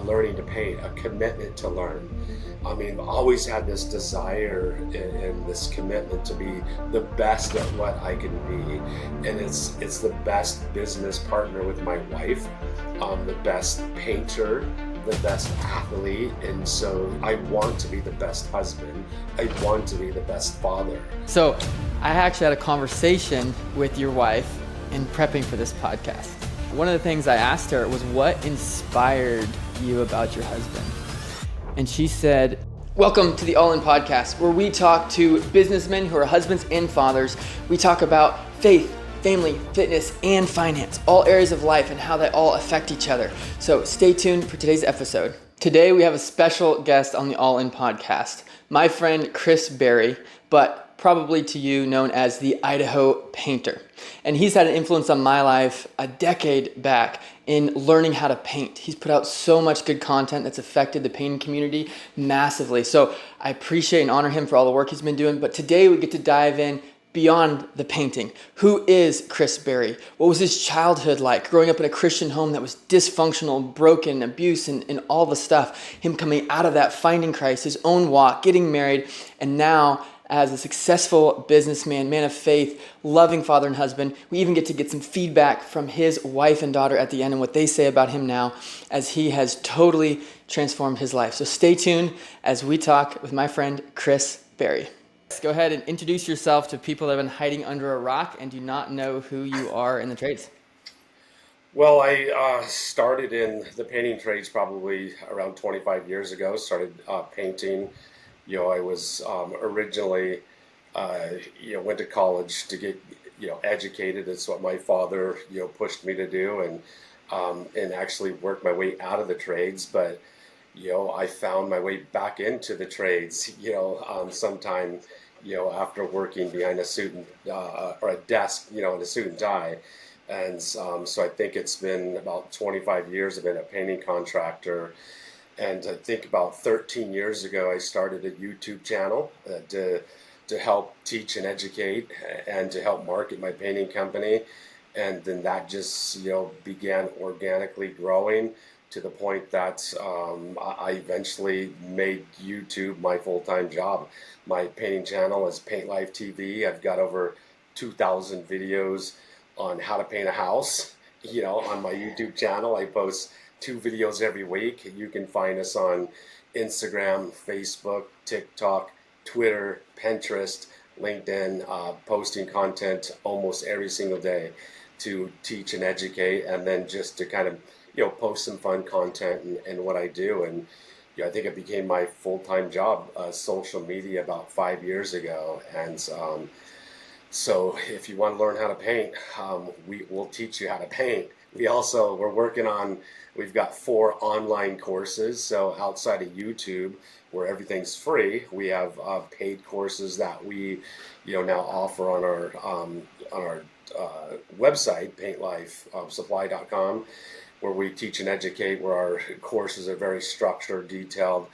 learning to paint, a commitment to learn. I mean, I've always had this desire and this commitment to be the best at what I can be, and it's the best business partner with my wife, the best painter, the best athlete, and so I want to be the best husband. I want to be the best father. So I actually had a conversation with your wife in prepping for this podcast. One of the things I asked her was, what inspired you about your husband? And she said, welcome to the All In Podcast, where we talk to businessmen who are husbands and fathers. We talk about faith, family, fitness, and finance, all areas of life and how they all affect each other. So stay tuned for today's episode. Today we have a special guest on the All In Podcast, my friend Chris Berry, but probably to you known as the Idaho painter. And he's had an influence on my life a decade back in learning how to paint. He's put out so much good content that's affected the painting community massively. So I appreciate and honor him for all the work he's been doing. But today we get to dive in beyond the painting. Who is Chris Berry? What was his childhood like? Growing up in a Christian home that was dysfunctional, broken, abuse, and all the stuff. Him coming out of that, finding Christ, his own walk, getting married, and now as a successful businessman, man of faith, loving father and husband. We even get to get some feedback from his wife and daughter at the end and what they say about him now as he has totally transformed his life. So stay tuned as we talk with my friend Chris Berry. Go ahead and introduce yourself to people that have been hiding under a rock and do not know who you are in the trades. Well, I started in the painting trades probably around 25 years ago, started painting. I was originally, went to college to get, educated. It's what my father, pushed me to do, and actually worked my way out of the trades. But, I found my way back into the trades, sometime, after working behind a suit and, or a desk, in a suit and tie. And so I think it's been about 25 years I've been a painting contractor. And I think about 13 years ago, I started a YouTube channel to help teach and educate and to help market my painting company. And then that just, began organically growing to the point that I eventually made YouTube my full-time job. My painting channel is Paint Life TV. I've got over 2,000 videos on how to paint a house. On my YouTube channel, I post 2 videos every week. You can find us on Instagram, Facebook, TikTok, Twitter, Pinterest, LinkedIn, posting content almost every single day to teach and educate, and then just to kind of, post some fun content and what I do. And I think it became my full-time job, social media, about 5 years ago. And so if you want to learn how to paint, we will teach you how to paint. We've got 4 online courses. So outside of YouTube, where everything's free, we have paid courses that we, now offer on our website, paintlifesupply.com, where we teach and educate, where our courses are very structured, detailed,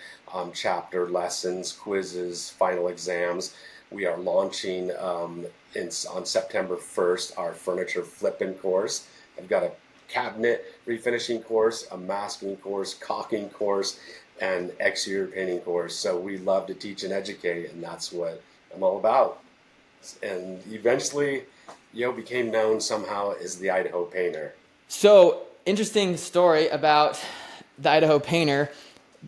chapter lessons, quizzes, final exams. We are launching on September 1st our furniture flipping course. I've got a cabinet refinishing course, a masking course, caulking course, and exterior painting course. So we love to teach and educate, and that's what I'm all about. And eventually, became known somehow as the Idaho painter. So interesting story about the Idaho painter.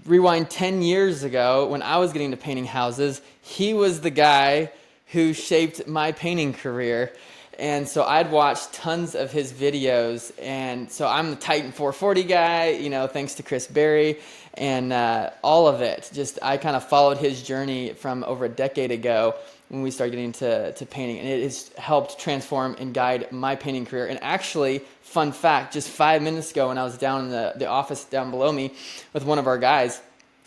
Rewind 10 years ago when I was getting into painting houses, he was the guy who shaped my painting career. And so I'd watched tons of his videos, and so I'm the Titan 440 guy, thanks to Chris Berry, and all of it. Just I kind of followed his journey from over a decade ago when we started getting into painting, and it has helped transform and guide my painting career. And actually, fun fact, just 5 minutes ago when I was down in the office down below me with one of our guys,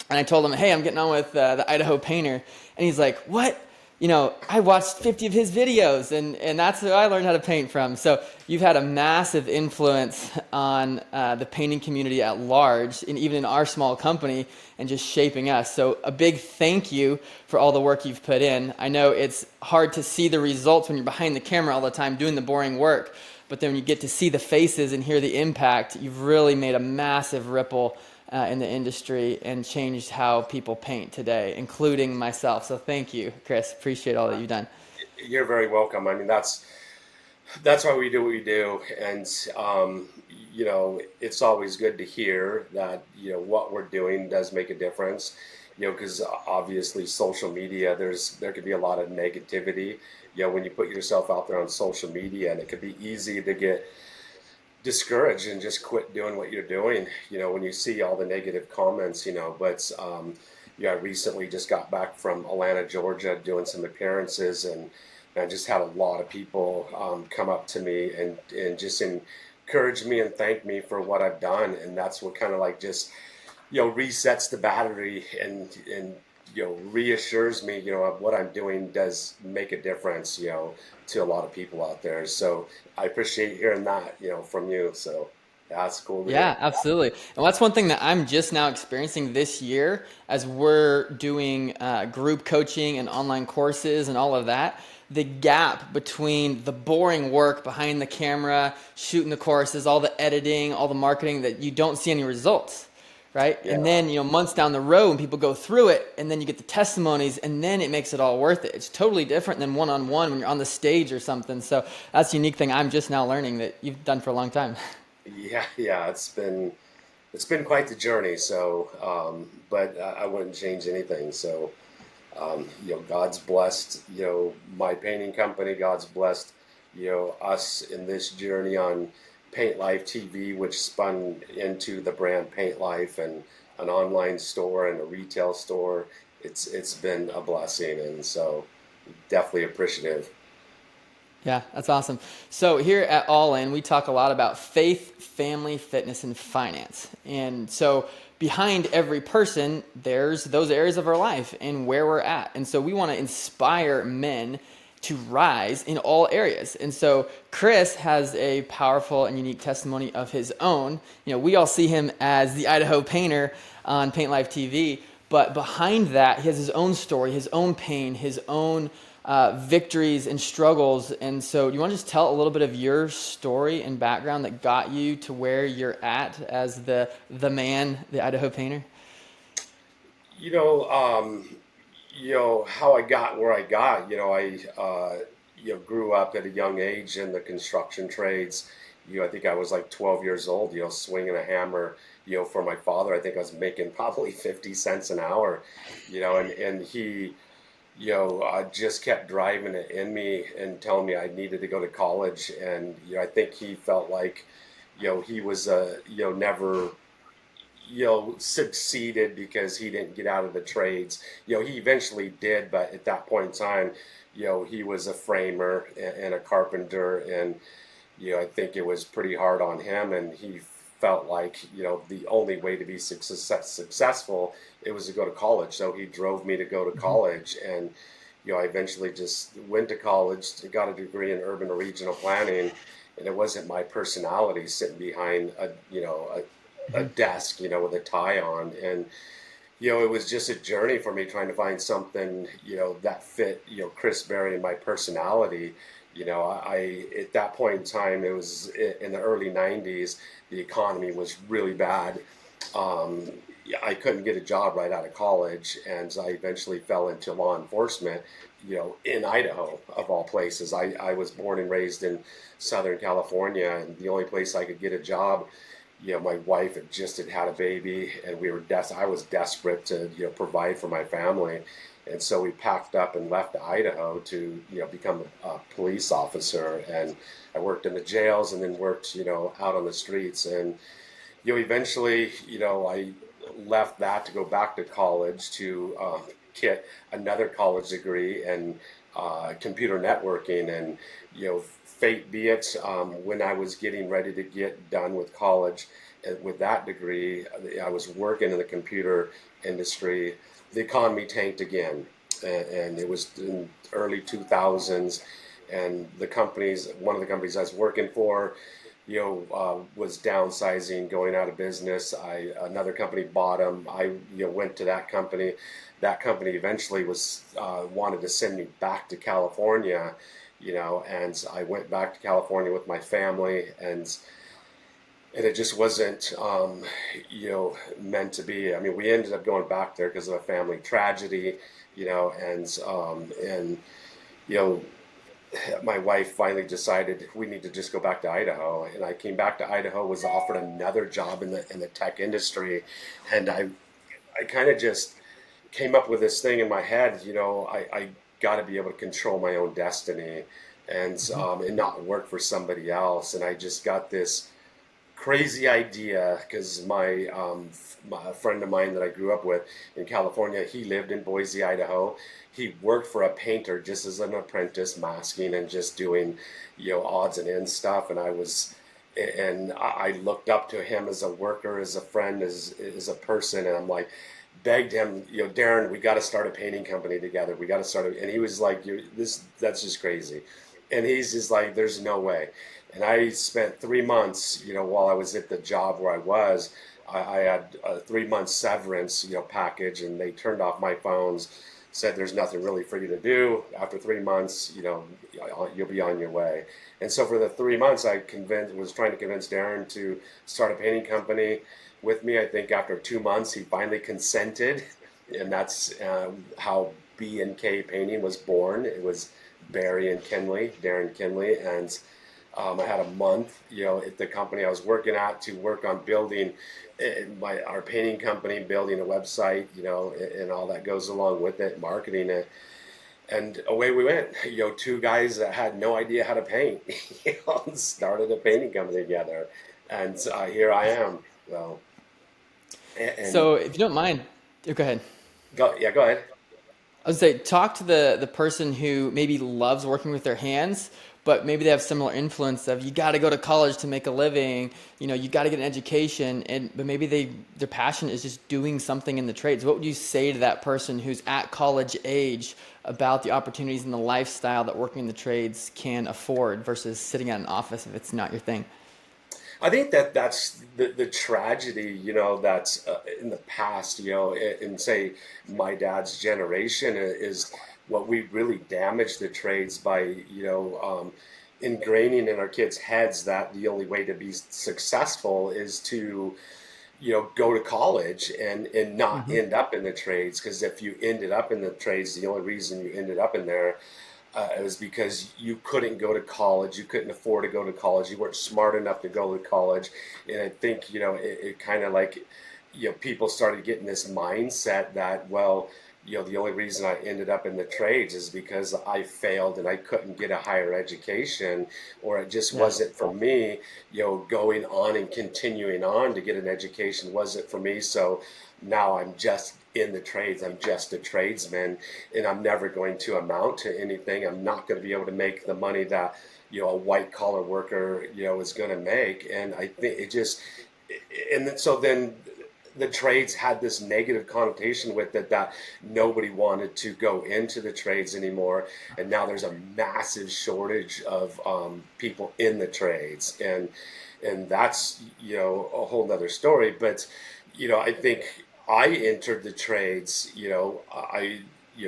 and I told him, hey, I'm getting on with the Idaho painter, and he's like, what? I watched 50 of his videos, and that's who I learned how to paint from. So you've had a massive influence on the painting community at large, and even in our small company, and just shaping us. So a big thank you for all the work you've put in. I know it's hard to see the results when you're behind the camera all the time doing the boring work, but then when you get to see the faces and hear the impact, you've really made a massive ripple in the industry and changed how people paint today, including myself. So thank you, Chris. Appreciate all that you've done. You're very welcome. I mean, that's why we do what we do, and it's always good to hear that what we're doing does make a difference. Because obviously social media, there could be a lot of negativity. When you put yourself out there on social media, and it could be easy to get discouraged and just quit doing what you're doing, when you see all the negative comments, but I recently just got back from Atlanta, Georgia, doing some appearances, and I just had a lot of people come up to me and just encourage me and thank me for what I've done. And that's what kind of like just resets the battery and reassures me what I'm doing does make a difference to a lot of people out there. So I appreciate hearing that from you. So that's cool to hear. Yeah, absolutely. And that's one thing that I'm just now experiencing this year as we're doing group coaching and online courses and all of that. The gap between the boring work behind the camera, shooting the courses, all the editing, all the marketing that you don't see any results, right? Yeah. And then, months down the road when people go through it and then you get the testimonies and then it makes it all worth it. It's totally different than one-on-one when you're on the stage or something. So that's a unique thing I'm just now learning that you've done for a long time. Yeah, it's been quite the journey. So, but I wouldn't change anything. So, God's blessed, my painting company. God's blessed, us in this journey on Paint Life TV, which spun into the brand Paint Life and an online store and a retail store. It's been a blessing, and so definitely appreciative. Yeah, that's awesome. So here at All In, we talk a lot about faith, family, fitness, and finance. And so behind every person, there's those areas of our life and where we're at. And so we want to inspire men to rise in all areas. And so Chris has a powerful and unique testimony of his own. We all see him as the Idaho painter on Paint Life TV, but behind that, he has his own story, his own pain, his own victories and struggles. And so do you want to just tell a little bit of your story and background that got you to where you're at as the man, the Idaho painter? You know, how I got where I got. I grew up at a young age in the construction trades. I think I was like 12 years old. Swinging a hammer. For my father, I think I was making probably 50 cents an hour. And he just kept driving it in me and telling me I needed to go to college. And I think he felt like he was never succeeded because he didn't get out of the trades. He eventually did, but at that point in time, he was a framer and a carpenter, and I think it was pretty hard on him, and he felt like the only way to be successful it was to go to college. So he drove me to go to college, and I eventually just went to college, got a degree in urban and regional planning, and it wasn't my personality sitting behind a desk, with a tie on. And, it was just a journey for me trying to find something, that fit, Chris Berry and my personality. At that point in time, it was in the early 90s, the economy was really bad. Um, I couldn't get a job right out of college, and I eventually fell into law enforcement, in Idaho, of all places. I was born and raised in Southern California, and the only place I could get a job, my wife had a baby, and I was desperate to, provide for my family. And so we packed up and left Idaho to, become a police officer. And I worked in the jails and then worked, out on the streets. And, eventually, I left that to go back to college to get another college degree in computer networking. And, fate be it, when I was getting ready to get done with college with that degree, I was working in the computer industry. The economy tanked again, and it was in early 2000s, and one of the companies I was working for, was downsizing, going out of business. Another company bought them. I went to that company. That company eventually was wanted to send me back to California, and I went back to California with my family, and it just wasn't, meant to be. I mean, we ended up going back there because of a family tragedy, and you know, my wife finally decided we need to just go back to Idaho, and I came back to Idaho, was offered another job in the tech industry, and I kind of just came up with this thing in my head. I got to be able to control my own destiny, and not work for somebody else. And I just got this crazy idea because my friend of mine that I grew up with in California, he lived in Boise, Idaho. He worked for a painter just as an apprentice, masking and just doing, odds and ends stuff. And I looked up to him as a worker, as a friend, as a person, and I'm like, begged him, Darren, we got to start a painting company together. We got to start it. And he was like, that's just crazy. And he's just like, there's no way. And I spent 3 months, while I was at the job where I had a 3 month severance, package, and they turned off my phones, said there's nothing really for you to do. After 3 months, you'll be on your way. And so for the 3 months, was trying to convince Darren to start a painting company with me. I think after 2 months, he finally consented, and that's how B&K Painting was born. It was Barry and Kinley, Darren Kinley, and I had a month, at the company I was working at to work on building our painting company, building a website, and all that goes along with it, marketing it, and away we went. Two guys that had no idea how to paint, started a painting company together, and here I am. Well, and So if you don't mind, go ahead. go ahead. I would say talk to the person who maybe loves working with their hands, but maybe they have similar influence of you got to go to college to make a living, you got to get an education, and but maybe their passion is just doing something in the trades. What would you say to that person who's at college age about the opportunities and the lifestyle that working in the trades can afford versus sitting at an office if it's not your thing? I think that's the tragedy, that's in the past, in say my dad's generation is what we really damaged the trades by, ingraining in our kids' heads that the only way to be successful is to, go to college and not Hmm. end up in the trades. Because if you ended up in the trades, the only reason you ended up in there it was because you couldn't go to college, you couldn't afford to go to college, you weren't smart enough to go to college. And I think, it kind of like, people started getting this mindset that, well, the only reason I ended up in the trades is because I failed and I couldn't get a higher education, or it just Yeah. wasn't for me. Going on and continuing on to get an education wasn't for me. So now I'm just in the trades. I'm just a tradesman, and I'm never going to amount to anything. I'm not going to be able to make the money that a white collar worker is going to make. And I think it just, and so then the trades had this negative connotation with it that nobody wanted to go into the trades anymore, and now there's a massive shortage of people in the trades, and that's a whole nother story. But I think I entered the trades. I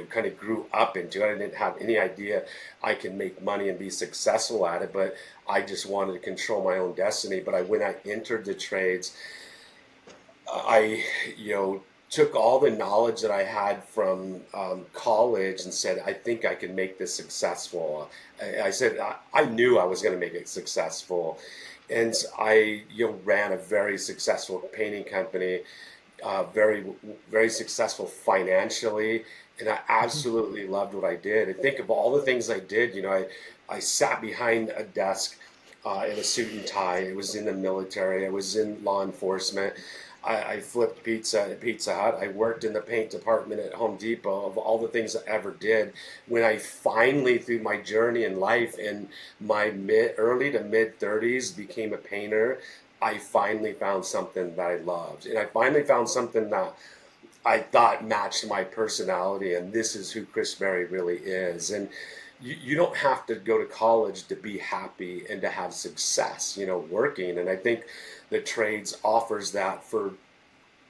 kind of grew up into it. I didn't have any idea I can make money and be successful at it, but I just wanted to control my own destiny. But when I entered the trades, I, took all the knowledge that I had from college and said, I think I can make this successful. I said, I knew I was going to make it successful. And I, ran a very successful painting company, very, very successful financially. And I Hmm. absolutely loved what I did. And think of all the things I did. I sat behind a desk in a suit and tie. I was in the military. I was in law enforcement. I flipped pizza at Pizza Hut. I worked in the paint department at Home Depot. Of all the things I ever did, when I finally, through my journey in life, in my early to mid 30s, became a painter, I finally found something that I loved, and I finally found something that I thought matched my personality, and this is who Chris Berry really is. And you don't have to go to college to be happy and to have success, working. And I think the trades offers that for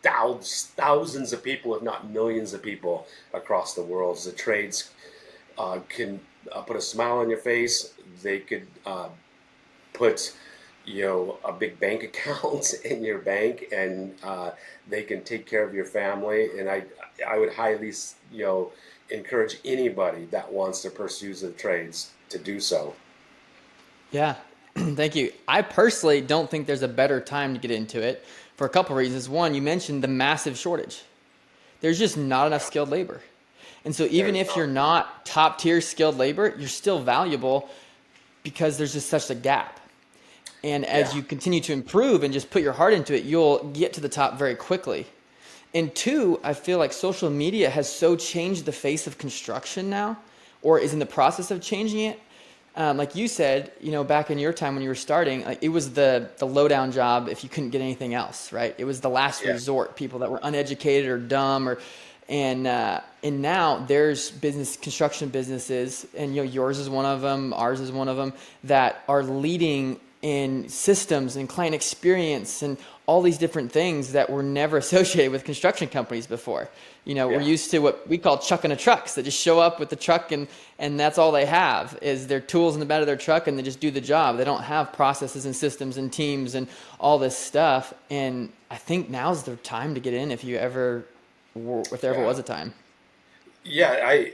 thousands of people, if not millions of people across the world. The trades can put a smile on your face. They could put a big bank account in your bank, and they can take care of your family. And I would highly, encourage anybody that wants to pursue the trades to do so. Yeah, thank you. I personally don't think there's a better time to get into it for a couple reasons. One, you mentioned the massive shortage. There's just not enough skilled labor. And so even There's if you're not top tier skilled labor, you're still valuable because there's just such a gap. And as Yeah, you continue to improve and just put your heart into it, you'll get to the top very quickly. And two, I feel like social media has so changed the face of construction now, or is in the process of changing it. Like you said, back in your time when you were starting, like it was the lowdown job if you couldn't get anything else, right? It was the last yeah, resort. People that were uneducated or dumb, and now there's construction businesses, and yours is one of them, ours is one of them, that are leading in systems and client experience and all these different things that were never associated with construction companies before. We're yeah. used to what we call chucking a trucks that just show up with the truck, and that's all they have is their tools in the bed of their truck, and they just do the job. They don't have processes and systems and teams and all this stuff. And I think now's the time to get in if there ever Yeah. was a time. Yeah,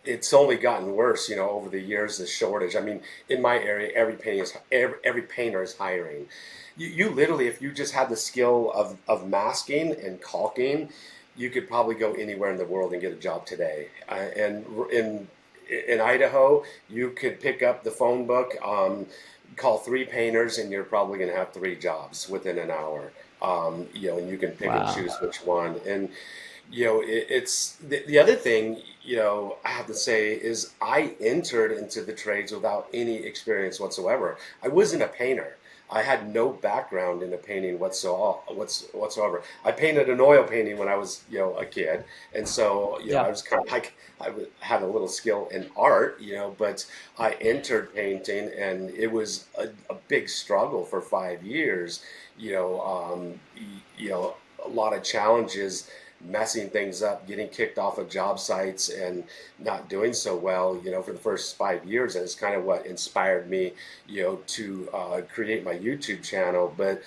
it's only gotten worse, over the years, the shortage. I mean, in my area, every painter is hiring. You literally, if you just had the skill of masking and caulking, you could probably go anywhere in the world and get a job today. And in Idaho, you could pick up the phone book, call three painters, and you're probably going to have three jobs within an hour. And you can pick and Wow. choose which one. And it's the other thing, I have to say is I entered into the trades without any experience whatsoever. I wasn't a painter. I had no background in the painting whatsoever. I painted an oil painting when I was, a kid, and so Yeah. I was kind of like had a little skill in art, but I entered painting, and it was a big struggle for 5 years. A lot of challenges, messing things up, getting kicked off of job sites, and not doing so well, for the first 5 years. And it's kind of what inspired me, to create my YouTube channel. But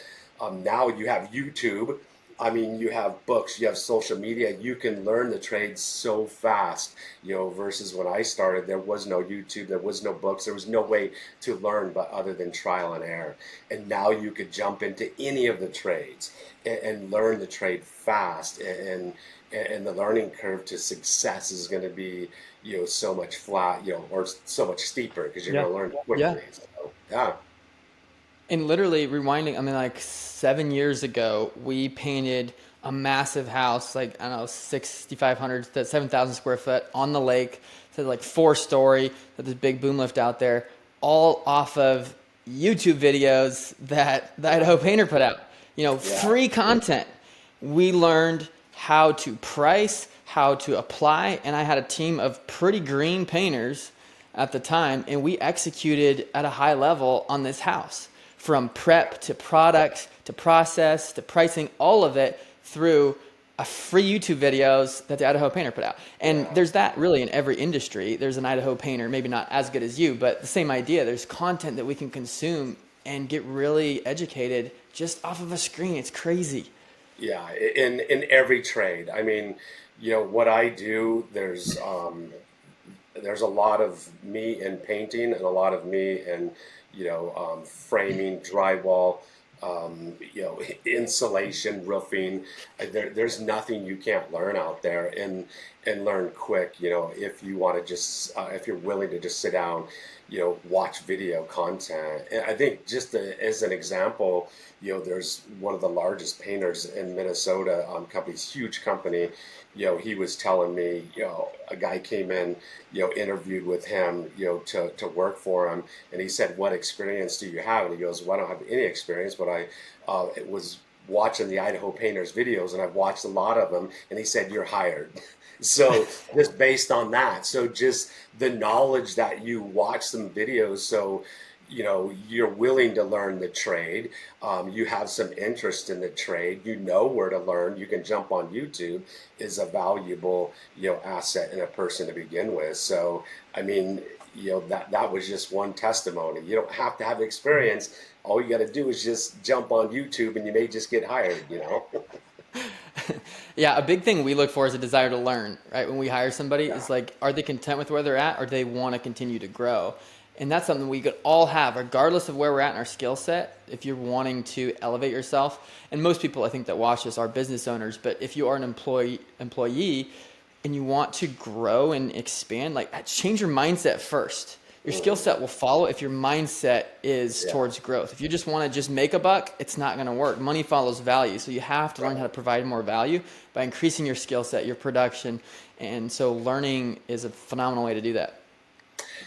now you have YouTube. I mean, you have books, you have social media. You can learn the trades so fast, versus when I started, there was no YouTube, there was no books, there was no way to learn but other than trial and error. And now you could jump into any of the trades and learn the trade fast. And the learning curve to success is going to be, so much flat, or so much steeper because you're Yeah. going to learn Yeah. quickly. So, yeah. And literally rewinding, I mean, like 7 years ago, we painted a massive house, like, I don't know, 6,500 to 7,000 square foot on the lake. So like 4-story, with this big boom lift out there, all off of YouTube videos that the Idaho Painter put out. Yeah. Free content. We learned how to price, how to apply, and I had a team of pretty green painters at the time, and we executed at a high level on this house, from prep to product to process to pricing, all of it through a free YouTube videos that the Idaho Painter put out. And Yeah. there's that really in every industry. There's an Idaho Painter, maybe not as good as you, but the same idea. There's content that we can consume and get really educated just off of a screen. It's crazy. Yeah, in every trade. I mean, what I do, there's a lot of me in painting and a lot of me in, framing, drywall, insulation, roofing. There's nothing you can't learn out there, and learn quick. If you want to just, if you're willing to just sit down, watch video content. And I think just as an example, there's one of the largest painters in Minnesota, company's huge company. He was telling me, a guy came in, interviewed with him, to work for him. And he said, "What experience do you have?" And he goes, "Well, I don't have any experience, but I was watching the Idaho Painters videos, and I've watched a lot of them." And he said, "You're hired." So just based on that, so just the knowledge that you watch some videos, so you're willing to learn the trade, you have some interest in the trade, you know where to learn, you can jump on YouTube, is a valuable asset in a person to begin with. So I mean, that was just one testimony. You don't have to have experience. All you got to do is just jump on YouTube and you may just get hired. Yeah, a big thing we look for is a desire to learn, right? When we hire somebody, Yeah. is like, are they content with where they're at or do they want to continue to grow? And that's something we could all have, regardless of where we're at in our skill set. If you're wanting to elevate yourself, and most people I think that watch this are business owners, but if you are an employee and you want to grow and expand, like change your mindset first. Your skill Mhm. set will follow if your mindset is Yeah. towards growth. If you just want to just make a buck, it's not going to work. Money follows value. So you have to learn how Right. to provide more value by increasing your skill set, your production. And so learning is a phenomenal way to do that.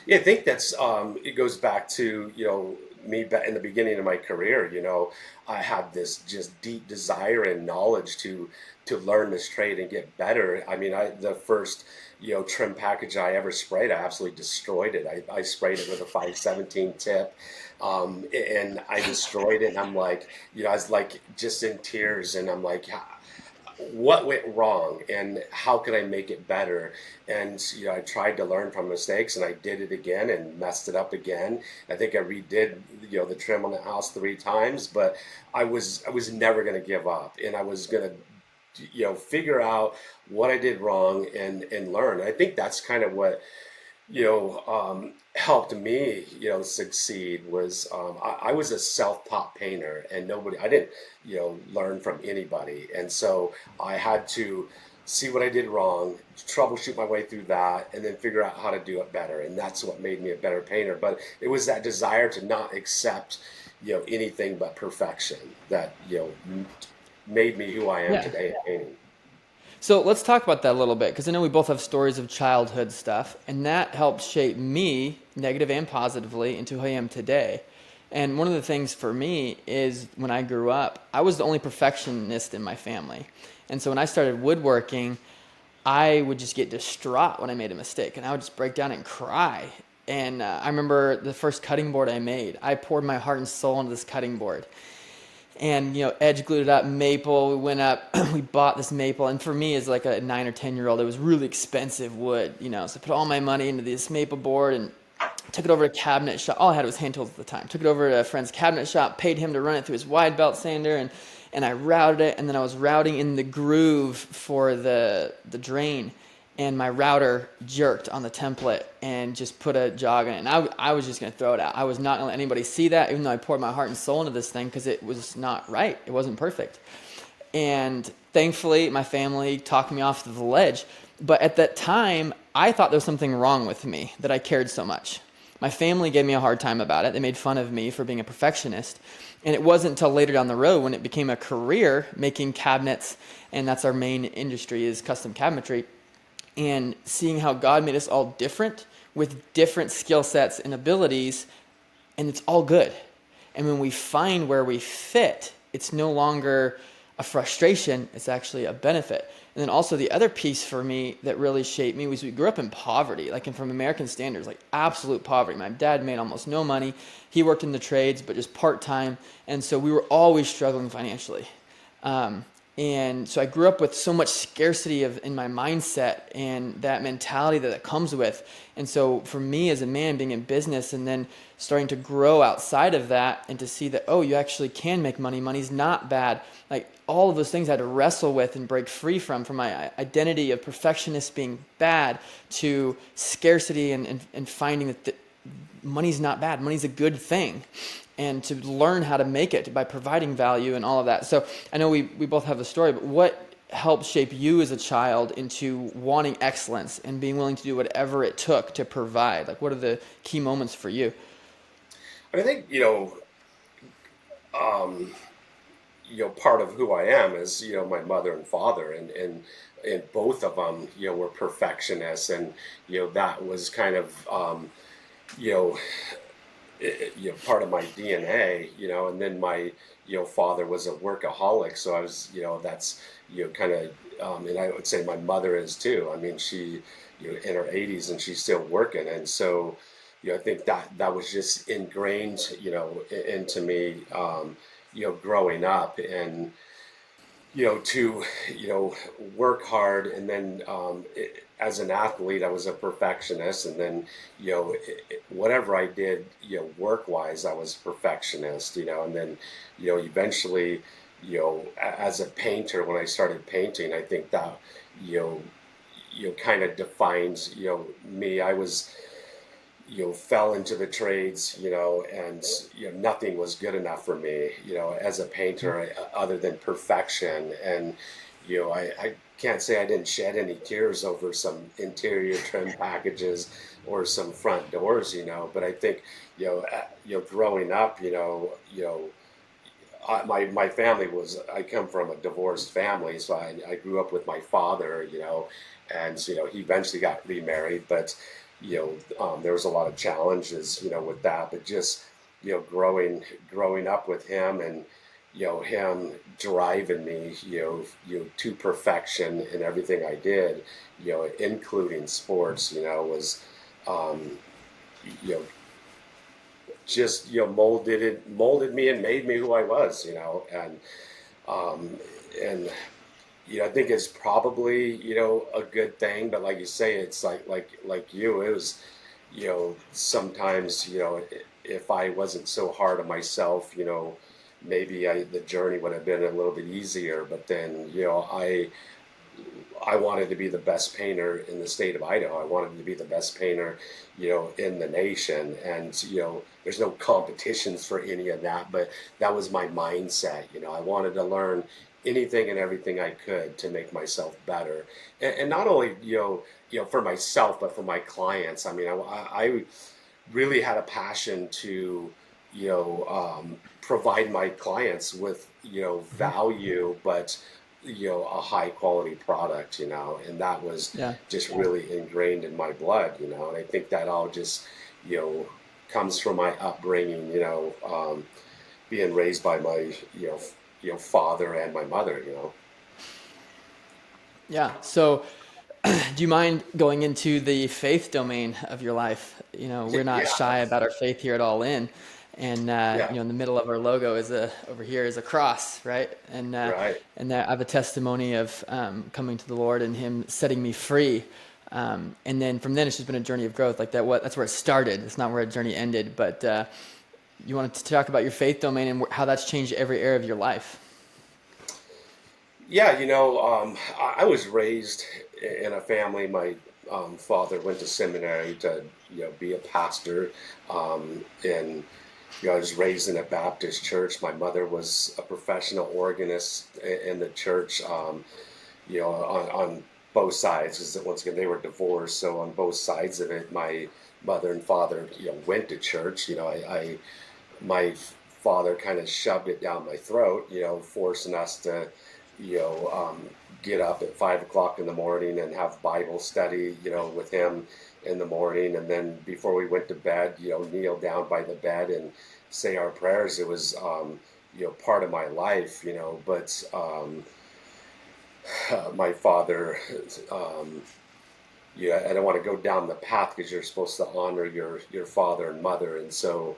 Yeah, I think that's it goes back to, me in the beginning of my career. I had this just deep desire and knowledge to learn this trade and get better. I mean, the first trim package I ever sprayed, I absolutely destroyed it. I sprayed it with a 517 tip, and I destroyed it. And I'm like, I was like just in tears, and I'm like, what went wrong and how can I make it better? And I tried to learn from mistakes, and I did it again and messed it up again. I think I redid the trim on the house 3 times, but I was never going to give up, and I was going to figure out what I did wrong and learn. I think that's kind of what helped me, succeed was I was a self-taught painter, and I didn't, learn from anybody. And so I had to see what I did wrong, troubleshoot my way through that, and then figure out how to do it better. And that's what made me a better painter. But it was that desire to not accept, anything but perfection that, made me who I am Yeah. today in painting. So let's talk about that a little bit because I know we both have stories of childhood stuff, and that helped shape me, negative and positively, into who I am today. And one of the things for me is when I grew up, I was the only perfectionist in my family. And so when I started woodworking, I would just get distraught when I made a mistake, and I would just break down and cry. And I remember the first cutting board I made, I poured my heart and soul into this cutting board and edge glued up maple. We went up, we bought this maple, and for me as like a 9 or 10 year old, it was really expensive wood. So I put all my money into this maple board and took it over to a cabinet shop. All I had was hand tools at the time. Took it over to a friend's cabinet shop, paid him to run it through his wide belt sander, and I routed it, and then I was routing in the groove for the drain, and my router jerked on the template and just put a jog in it. And I was just going to throw it out. I was not going to let anybody see that, even though I poured my heart and soul into this thing because it was not right. It wasn't perfect. And thankfully, my family talked me off the ledge. But at that time, I thought there was something wrong with me that I cared so much. My family gave me a hard time about it. They made fun of me for being a perfectionist. And it wasn't until later down the road when it became a career making cabinets, and that's our main industry is custom cabinetry, and seeing how God made us all different with different skill sets and abilities, and it's all good. And when we find where we fit, it's no longer a frustration, it's actually a benefit. And then also the other piece for me that really shaped me was we grew up in poverty, like, and from American standards, like absolute poverty. My dad made almost no money. He worked in the trades, but just part-time. And so we were always struggling financially. And so I grew up with so much scarcity in my mindset and that mentality that it comes with. And so for me as a man being in business and then starting to grow outside of that and to see that, oh, you actually can make money. Money's not bad. Like all of those things I had to wrestle with and break free from my identity of perfectionist being bad to scarcity and finding that money's not bad. Money's a good thing. And to learn how to make it by providing value and all of that. So I know we both have a story, but what helped shape you as a child into wanting excellence and being willing to do whatever it took to provide? Like, what are the key moments for you? I think, um, part of who I am is, my mother and father, and both of them, were perfectionists, and that was kind of, you know, part of my DNA, and then my, father was a workaholic, so I was, that's, kind of, and I would say my mother is too. I mean, she, in her 80s and she's still working, and so, I think that was just ingrained, into me, growing up, and to, work hard. And then as an athlete, I was a perfectionist. And then, whatever I did, work wise, I was a perfectionist, and then, eventually, as a painter, when I started painting, I think that, you know, kind of defines, me. I was, fell into the trades, and nothing was good enough for me, as a painter, other than perfection. And I can't say I didn't shed any tears over some interior trim packages or some front doors, but I think, growing up, my family was, I come from a divorced family, so I grew up with my father, and he eventually got remarried, but there was a lot of challenges, with that. But just growing up with him, and him driving me, to perfection in everything I did, including sports, was um, you know just molded me and made me who I was, um, and I think it's probably a good thing. But like you say, it's like you, it was, sometimes, if I wasn't so hard on myself, maybe the journey would have been a little bit easier. But then I wanted to be the best painter in the state of Idaho. I wanted to be the best painter, in the nation. And, there's no competitions for any of that, but that was my mindset. I wanted to learn anything and everything I could to make myself better. And not only, for myself, but for my clients. I mean, I really had a passion to, provide my clients with, Mhm. value, but a high quality product, and that was Yeah. just really ingrained in my blood, and I think that all just, you know, comes from my upbringing, being raised by my, father and my mother, Yeah. So, do you mind going into the faith domain of your life? We're not Yeah, shy about our faith here at All In, and yeah, in the middle of our logo is over here is a cross, right? right. And that I have a testimony of coming to the Lord and Him setting me free. And then from then it's just been a journey of growth. Like that, that's where it started. It's not where a journey ended. But you wanted to talk about your faith domain and how that's changed every area of your life. Yeah, I was raised in a family. My father went to seminary to, be a pastor, and I was raised in a Baptist church. My mother was a professional organist in the church. On both sides, because once again they were divorced. So on both sides of it, my mother and father, went to church. My father kind of shoved it down my throat, forcing us to, you know, um, get up at 5 o'clock in the morning and have Bible study, with him in the morning. And then before we went to bed, kneel down by the bed and say our prayers. It was, part of my life, but my father, um, yeah, I don't want to go down the path because you're supposed to honor your father and mother. And so,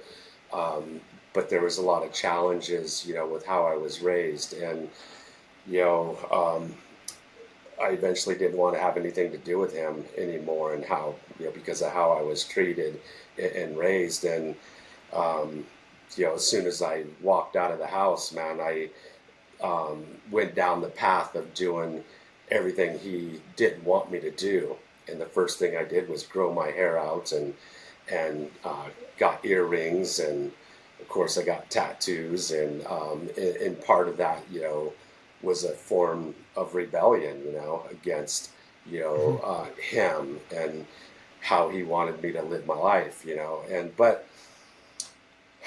um, but there was a lot of challenges, with how I was raised. And, you know, um, I eventually didn't want to have anything to do with him anymore, and how, because of how I was treated and raised. And, um, as soon as I walked out of the house, man, I went down the path of doing everything he didn't want me to do. And the first thing I did was grow my hair out, and got earrings, and of course I got tattoos. And part of that, was a form of rebellion, against, him and how he wanted me to live my life, and but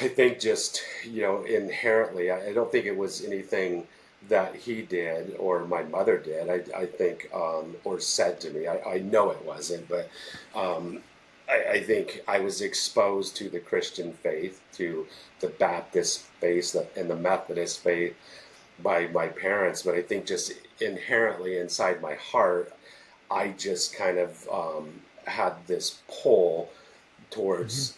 I think just, inherently, I don't think it was anything that he did or my mother did. I think, or said to me. I know it wasn't, but um, I think I was exposed to the Christian faith, to the Baptist faith and the Methodist faith by my parents. But I think just inherently inside my heart, I just kind of had this pull Mhm. towards,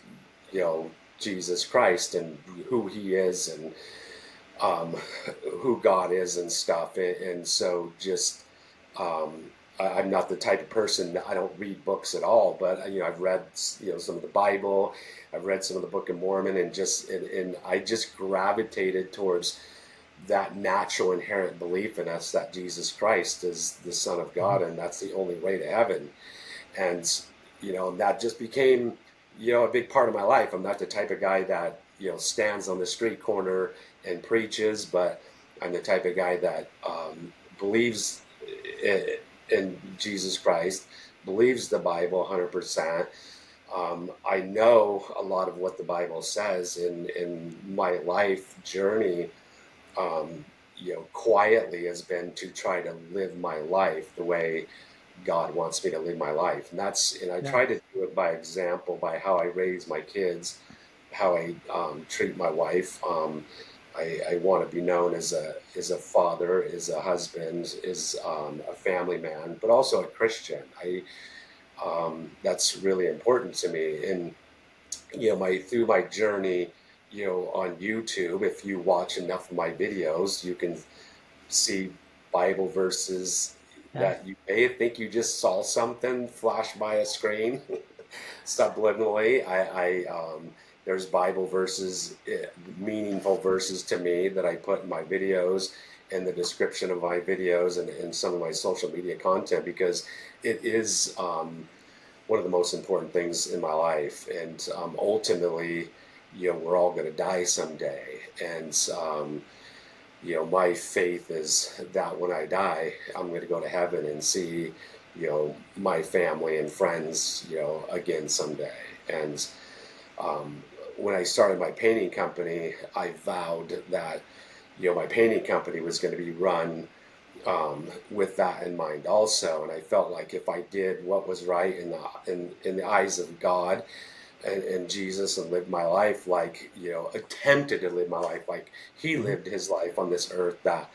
Jesus Christ and who He is. And um, who God is and stuff. And so just, I'm not the type of person that I don't read books at all, but I've read, some of the Bible, I've read some of the Book of Mormon, and I just gravitated towards that natural inherent belief in us that Jesus Christ is the Son of God and that's the only way to heaven. And that just became a big part of my life. I'm not the type of guy that stands on the street corner and preaches, but I'm the type of guy that believes in Jesus Christ, believes the Bible 100%. I know a lot of what the Bible says in my life journey. Quietly has been to try to live my life the way God wants me to live my life. And I Yeah. try to do it by example, by how I raise my kids, how I treat my wife. I want to be known as a father, as a husband, as a family man, but also a Christian. That's really important to me. And my through my journey, on YouTube, if you watch enough of my videos, you can see Bible verses Yeah. that you may think you just saw something flash by a screen subliminally. There's Bible verses, meaningful verses to me that I put in my videos and the description of my videos and some of my social media content because it is one of the most important things in my life. And ultimately, we're all going to die someday. And my faith is that when I die, I'm going to go to heaven and see, my family and friends, again someday. And when I started my painting company, I vowed that, my painting company was going to be run with that in mind also. And I felt like if I did what was right in the eyes of God and Jesus and lived my life like, attempted to live my life like he Mhm. lived his life on this earth, that,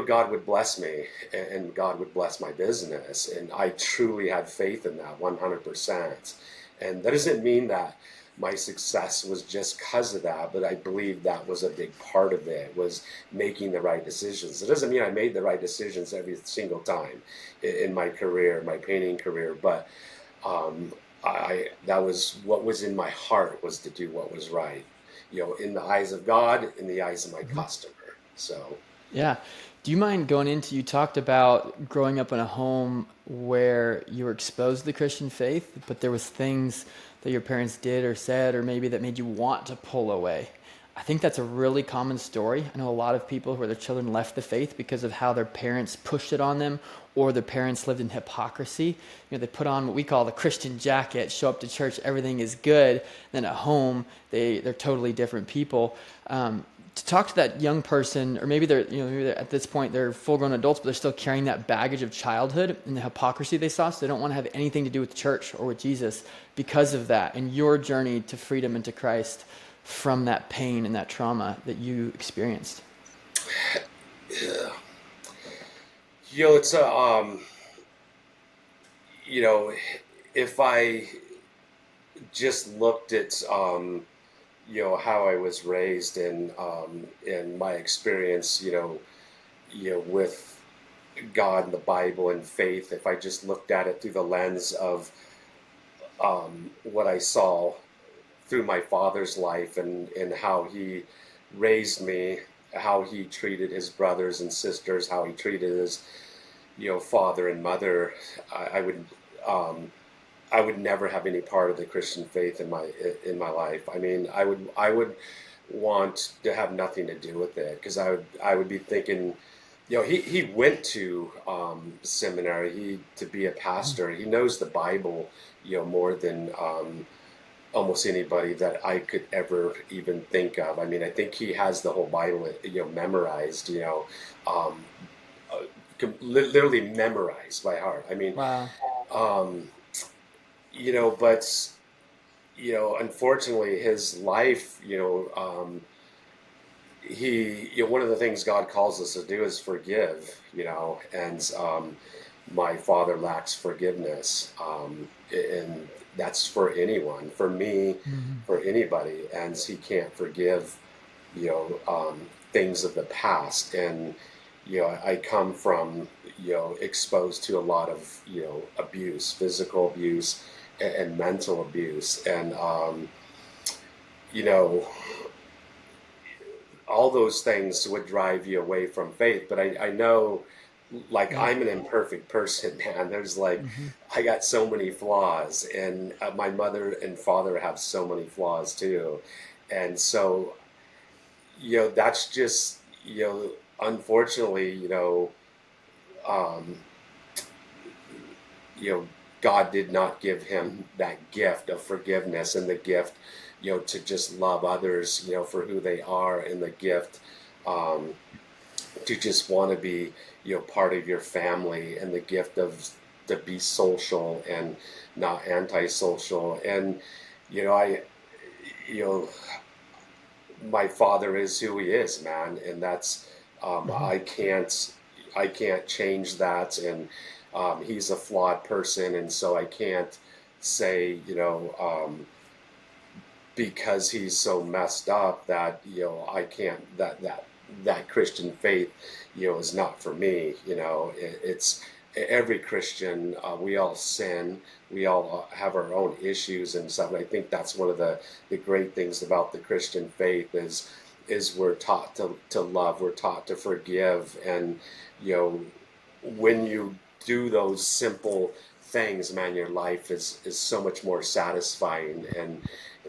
God would bless me and God would bless my business. And I truly had faith in that 100%. And that doesn't mean that my success was just because of that, but I believe that was a big part of it, was making the right decisions. It doesn't mean I made the right decisions every single time in my career, my painting career, but um, I that was what was in my heart, was to do what was right, in the eyes of God, in the eyes of my Mhm. customer. So Yeah. Do you mind going into, you talked about growing up in a home where you were exposed to the Christian faith, but there was things that your parents did or said or maybe that made you want to pull away. I think that's a really common story. I know a lot of people where their children left the faith because of how their parents pushed it on them or their parents lived in hypocrisy. They put on what we call the Christian jacket, show up to church, everything is good. Then at home, they're totally different people. To talk to that young person, or maybe maybe they're, at this point they're full-grown adults, but they're still carrying that baggage of childhood and the hypocrisy they saw, so they don't want to have anything to do with church or with Jesus because of that, and your journey to freedom and to Christ from that pain and that trauma that you experienced. yeah. It's a you know if I just looked at how I was raised and my experience, with God and the Bible and faith, if I just looked at it through the lens of what I saw through my father's life and how he raised me, how he treated his brothers and sisters, how he treated his father and mother, I would um, I would never have any part of the Christian faith in my life. I mean, I would want to have nothing to do with it because I would be thinking, he went to seminary, he to be a pastor. He knows the Bible, more than almost anybody that I could ever even think of. I mean, I think he has the whole Bible, memorized, um, literally memorized by heart. I mean, Wow. um, but unfortunately, his life, one of the things God calls us to do is forgive, and my father lacks forgiveness, and that's for anyone, for me, Mhm. for anybody, and he can't forgive, things of the past. And I come from exposed to a lot of abuse, physical abuse, and mental abuse, and you know all those things would drive you away from faith. But I know, like, Yeah. I'm an imperfect person, man. There's like, Hmm. I got so many flaws, and my mother and father have so many flaws too. And so, that's just, unfortunately, um, you know, God did not give him that gift of forgiveness, and the gift, to just love others, for who they are, and the gift, um, to just want to be, part of your family, and the gift of to be social and not antisocial. And, I, you know, my father is who he is, man, and that's, Hmm. I can't change that. And he's a flawed person, and so I can't say, because he's so messed up, that I can't, that Christian faith is not for me. It's every Christian, we all sin, we all have our own issues and stuff. And I think that's one of the great things about the Christian faith is we're taught to love, we're taught to forgive. And you know when you do those simple things, man, your life is so much more satisfying. And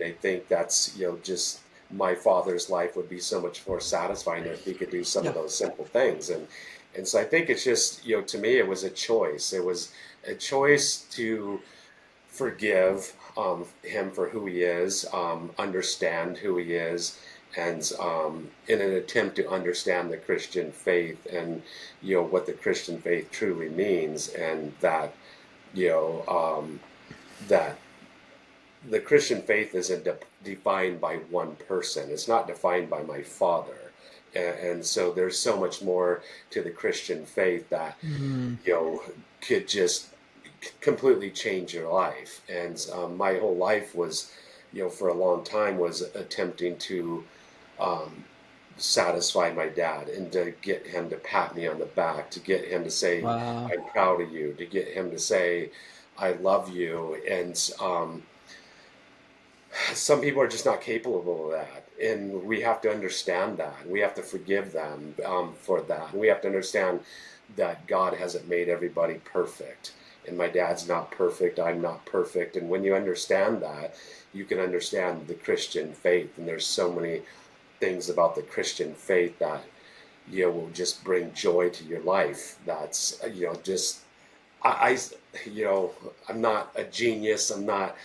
I think that's, just my father's life would be so much more satisfying if he could do some Yeah. of those simple things. And so I think it's just, to me, it was a choice. It was a choice to forgive him for who he is, understand who he is, and in an attempt to understand the Christian faith, and what the Christian faith truly means. And that you know that the Christian faith isn't defined by one person. It's not defined by my father. And so there's so much more to the Christian faith that, Mm. you know, could just completely change your life. And my whole life was, for a long time, was attempting to um, satisfy my dad, and to get him to pat me on the back, to get him to say, Wow. I'm proud of you, to get him to say, I love you. And some people are just not capable of that, and we have to understand that. We have to forgive them for that. And we have to understand that God hasn't made everybody perfect, and my dad's not perfect, I'm not perfect. And when you understand that, you can understand the Christian faith. And there's so many things about the Christian faith that will just bring joy to your life. That's just I I'm not a genius. I'm not,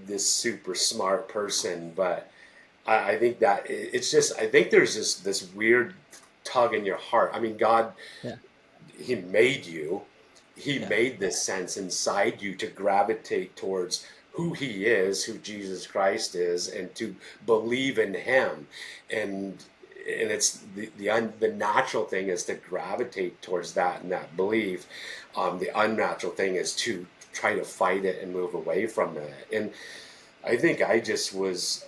this super smart person, but I think that it's just, I think there's this weird tug in your heart. I mean, God, Yeah. he made you. He Yeah. made this sense inside you to gravitate towards who he is, who Jesus Christ is, and to believe in him. And it's the natural thing is to gravitate towards that and that belief. The unnatural thing is to try to fight it and move away from it. And I think I just was,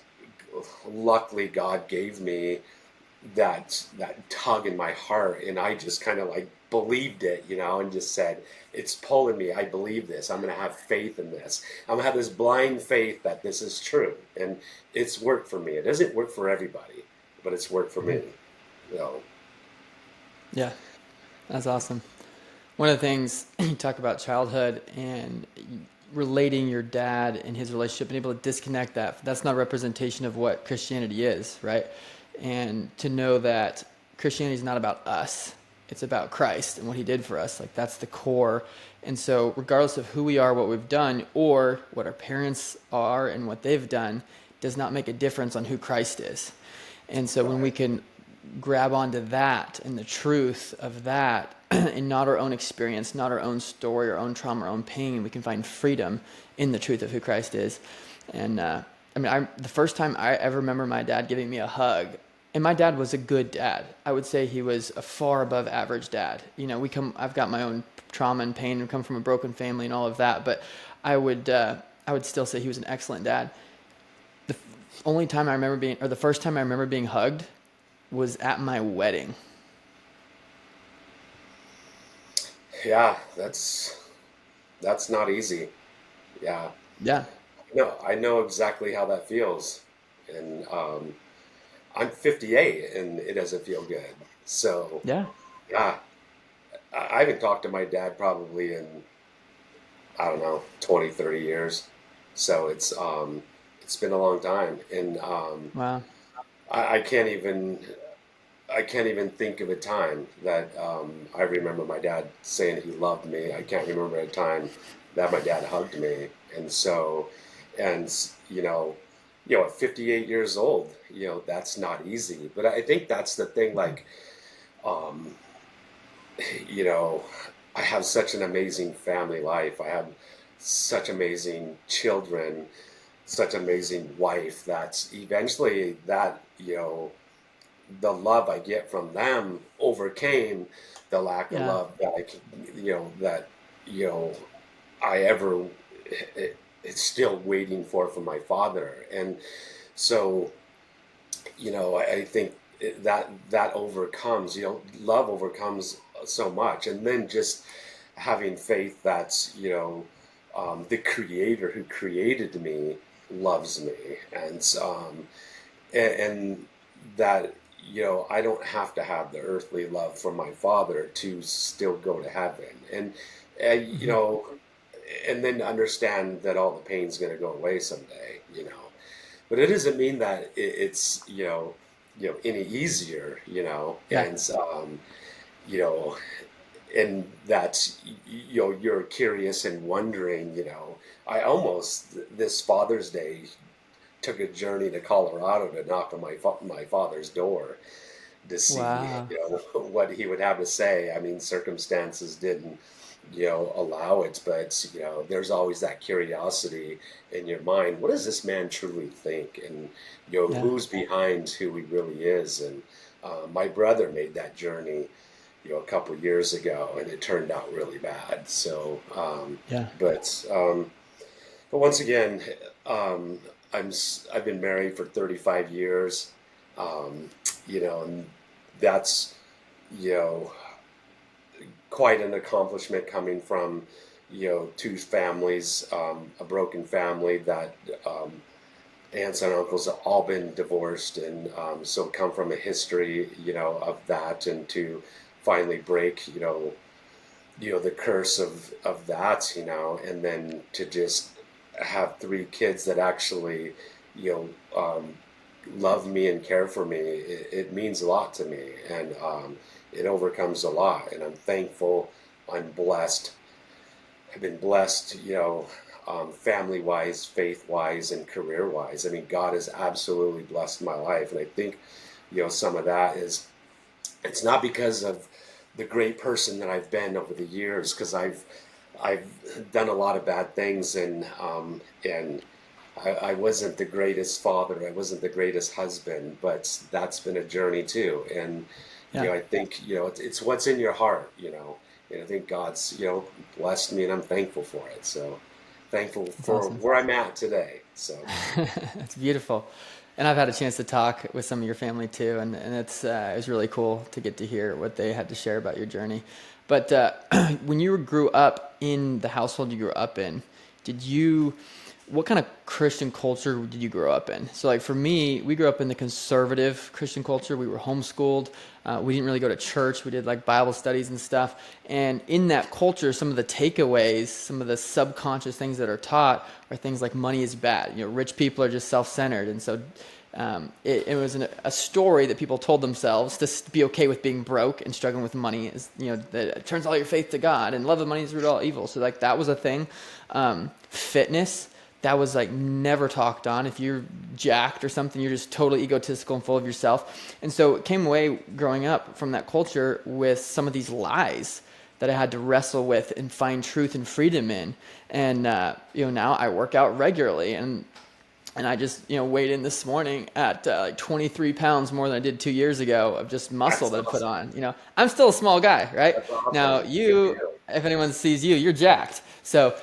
luckily God gave me that tug in my heart, and I just kind of like believed it, and just said, it's pulling me, I believe this, I'm going to have faith in this, I'm going to have this blind faith that this is true. And it's worked for me. It doesn't work for everybody, but it's worked for Hmm. me. you know Yeah. That's awesome. One of the things you talk about childhood and relating your dad and his relationship and able to disconnect that's not a representation of what Christianity is, right? And to know that Christianity is not about us, it's about Christ and what he did for us. Like, that's the core. And so regardless of who we are, what we've done, or what our parents are and what they've done, does not make a difference on who Christ is. And so when we right. can grab onto that and the truth of that and not our own experience, not our own story, our own trauma, our own pain, we can find freedom in the truth of who Christ is. And the first time I ever remember my dad giving me a hug, and my dad was a good dad. I would say he was a far above average dad. I've got my own trauma and pain and come from a broken family and all of that, but I would still say he was an excellent dad. The only time I remember being, or the first time I remember being hugged was at my wedding. Yeah, that's not easy. Yeah. Yeah. No, I know exactly how that feels. And I'm 58 and it doesn't feel good. So, Yeah. yeah, I haven't talked to my dad probably in, I don't know, 20, 30 years. So it's been a long time. And Wow. I can't even I can't even think of a time that I remember my dad saying he loved me. I can't remember a time that my dad hugged me. And so, and at 58 years old, that's not easy. But I think that's the thing. Like, um, you know, I have such an amazing family life. I have such amazing children, such amazing wife. That's eventually that the love I get from them overcame the lack of Yeah. love that that you know I ever it's still waiting for from my father. And so I think that overcomes, love overcomes so much. And then just having faith that the creator who created me loves me. And that I don't have to have the earthly love from my father to still go to heaven. And Hmm. and then understand that all the pain's going to go away someday. But it doesn't mean that it's any easier. Yeah. You know and that you're curious and wondering. I almost this Father's Day took a journey to Colorado to knock on my father's door to see Wow. what he would have to say. I mean, circumstances didn't allow it, but there's always that curiosity in your mind. What does this man truly think? And Yeah. who's behind who he really is? And my brother made that journey a couple years ago, and it turned out really bad. So, Yeah. but but once again, um, I've been married for 35 years. Um, and that's you know quite an accomplishment coming from two families, a broken family that aunts and uncles have all been divorced, and so come from a history of that, and to finally break the curse of that, and then to just have three kids that actually you love me and care for me. It means a lot to me, and it overcomes a lot. And I'm thankful. I'm blessed. I've been blessed, family wise, faith wise, and career wise. I mean, God has absolutely blessed my life, and I think some of that is, it's not because of the great person that I've been over the years, because I've done a lot of bad things, and I wasn't the greatest father. I wasn't the greatest husband, but that's been a journey too. And Yeah. I think it's what's in your heart. And I think God's blessed me, and I'm thankful for it. So thankful That's for awesome. where I'm at today. So That's beautiful. And I've had a chance to talk with some of your family too, and it was really cool to get to hear what they had to share about your journey. But when you grew up in the household you grew up in, did you, what kind of Christian culture did you grow up in? So like for me, we grew up in the conservative Christian culture. We were homeschooled. We didn't really go to church. We did like Bible studies and stuff. And in that culture, some of the takeaways, some of the subconscious things that are taught are things like money is bad. Rich people are just self-centered. And so it was a story that people told themselves to be okay with being broke and struggling with money. Is that it turns all your faith to God, and love of money is the root of all evil. So like that was a thing. Fitness, that was like never talked on. If you're jacked or something, you're just totally egotistical and full of yourself. And so it came away growing up from that culture with some of these lies that I had to wrestle with and find truth and freedom in. And now I work out regularly, and I just weighed in this morning at like 23 pounds more than I did 2 years ago of just muscle that's that I put awesome. on. I'm still a small guy, right? That's awesome. Now Good for you, you. if anyone sees you, you're jacked. So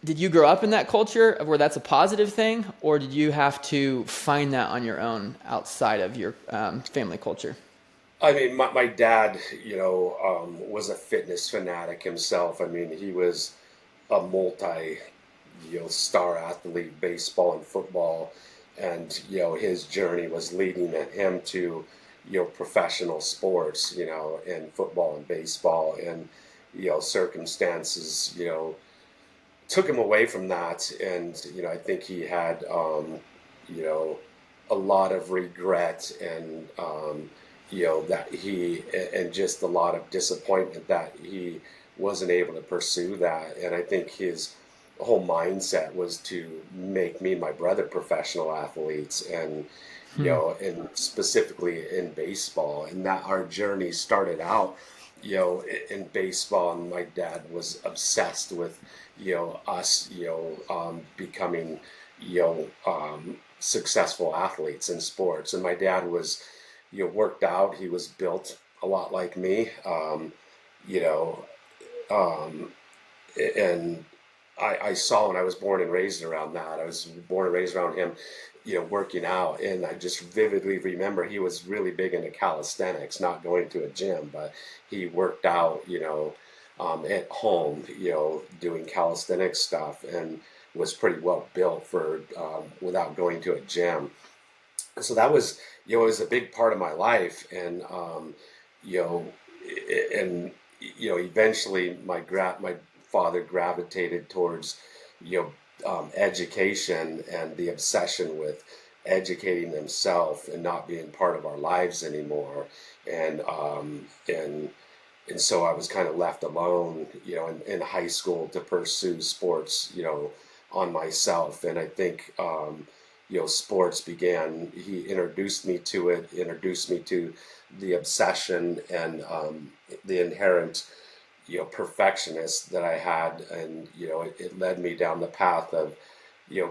Did you grow up in that culture where that's a positive thing, or did you have to find that on your own outside of your family culture? I mean, my dad, was a fitness fanatic himself. I mean, he was a multi, star athlete, baseball and football, and his journey was leading him to, professional sports, in football and baseball, and circumstances, took him away from that, and I think he had, you know, a lot of regret and that he and just a lot of disappointment that he wasn't able to pursue that, and I think his whole mindset was to make me and my brother professional athletes, and Hmm. and specifically in baseball, and that our journey started out in baseball, and my dad was obsessed with us becoming successful athletes in sports. And my dad was worked out. He was built a lot like me, you know um, and I saw, when I was born and raised around that. I was born and raised around him, working out, and I just vividly remember he was really big into calisthenics, not going to a gym, but he worked out, at home, doing calisthenics stuff, and was pretty well built for without going to a gym. So that was, it was a big part of my life, and you know, and eventually my father gravitated towards education and the obsession with educating himself and not being part of our lives anymore, and so I was kind of left alone, in high school to pursue sports, on myself. And I think, sports began, he introduced me to it, introduced me to the obsession and the inherent, perfectionist that I had. And, it led me down the path of,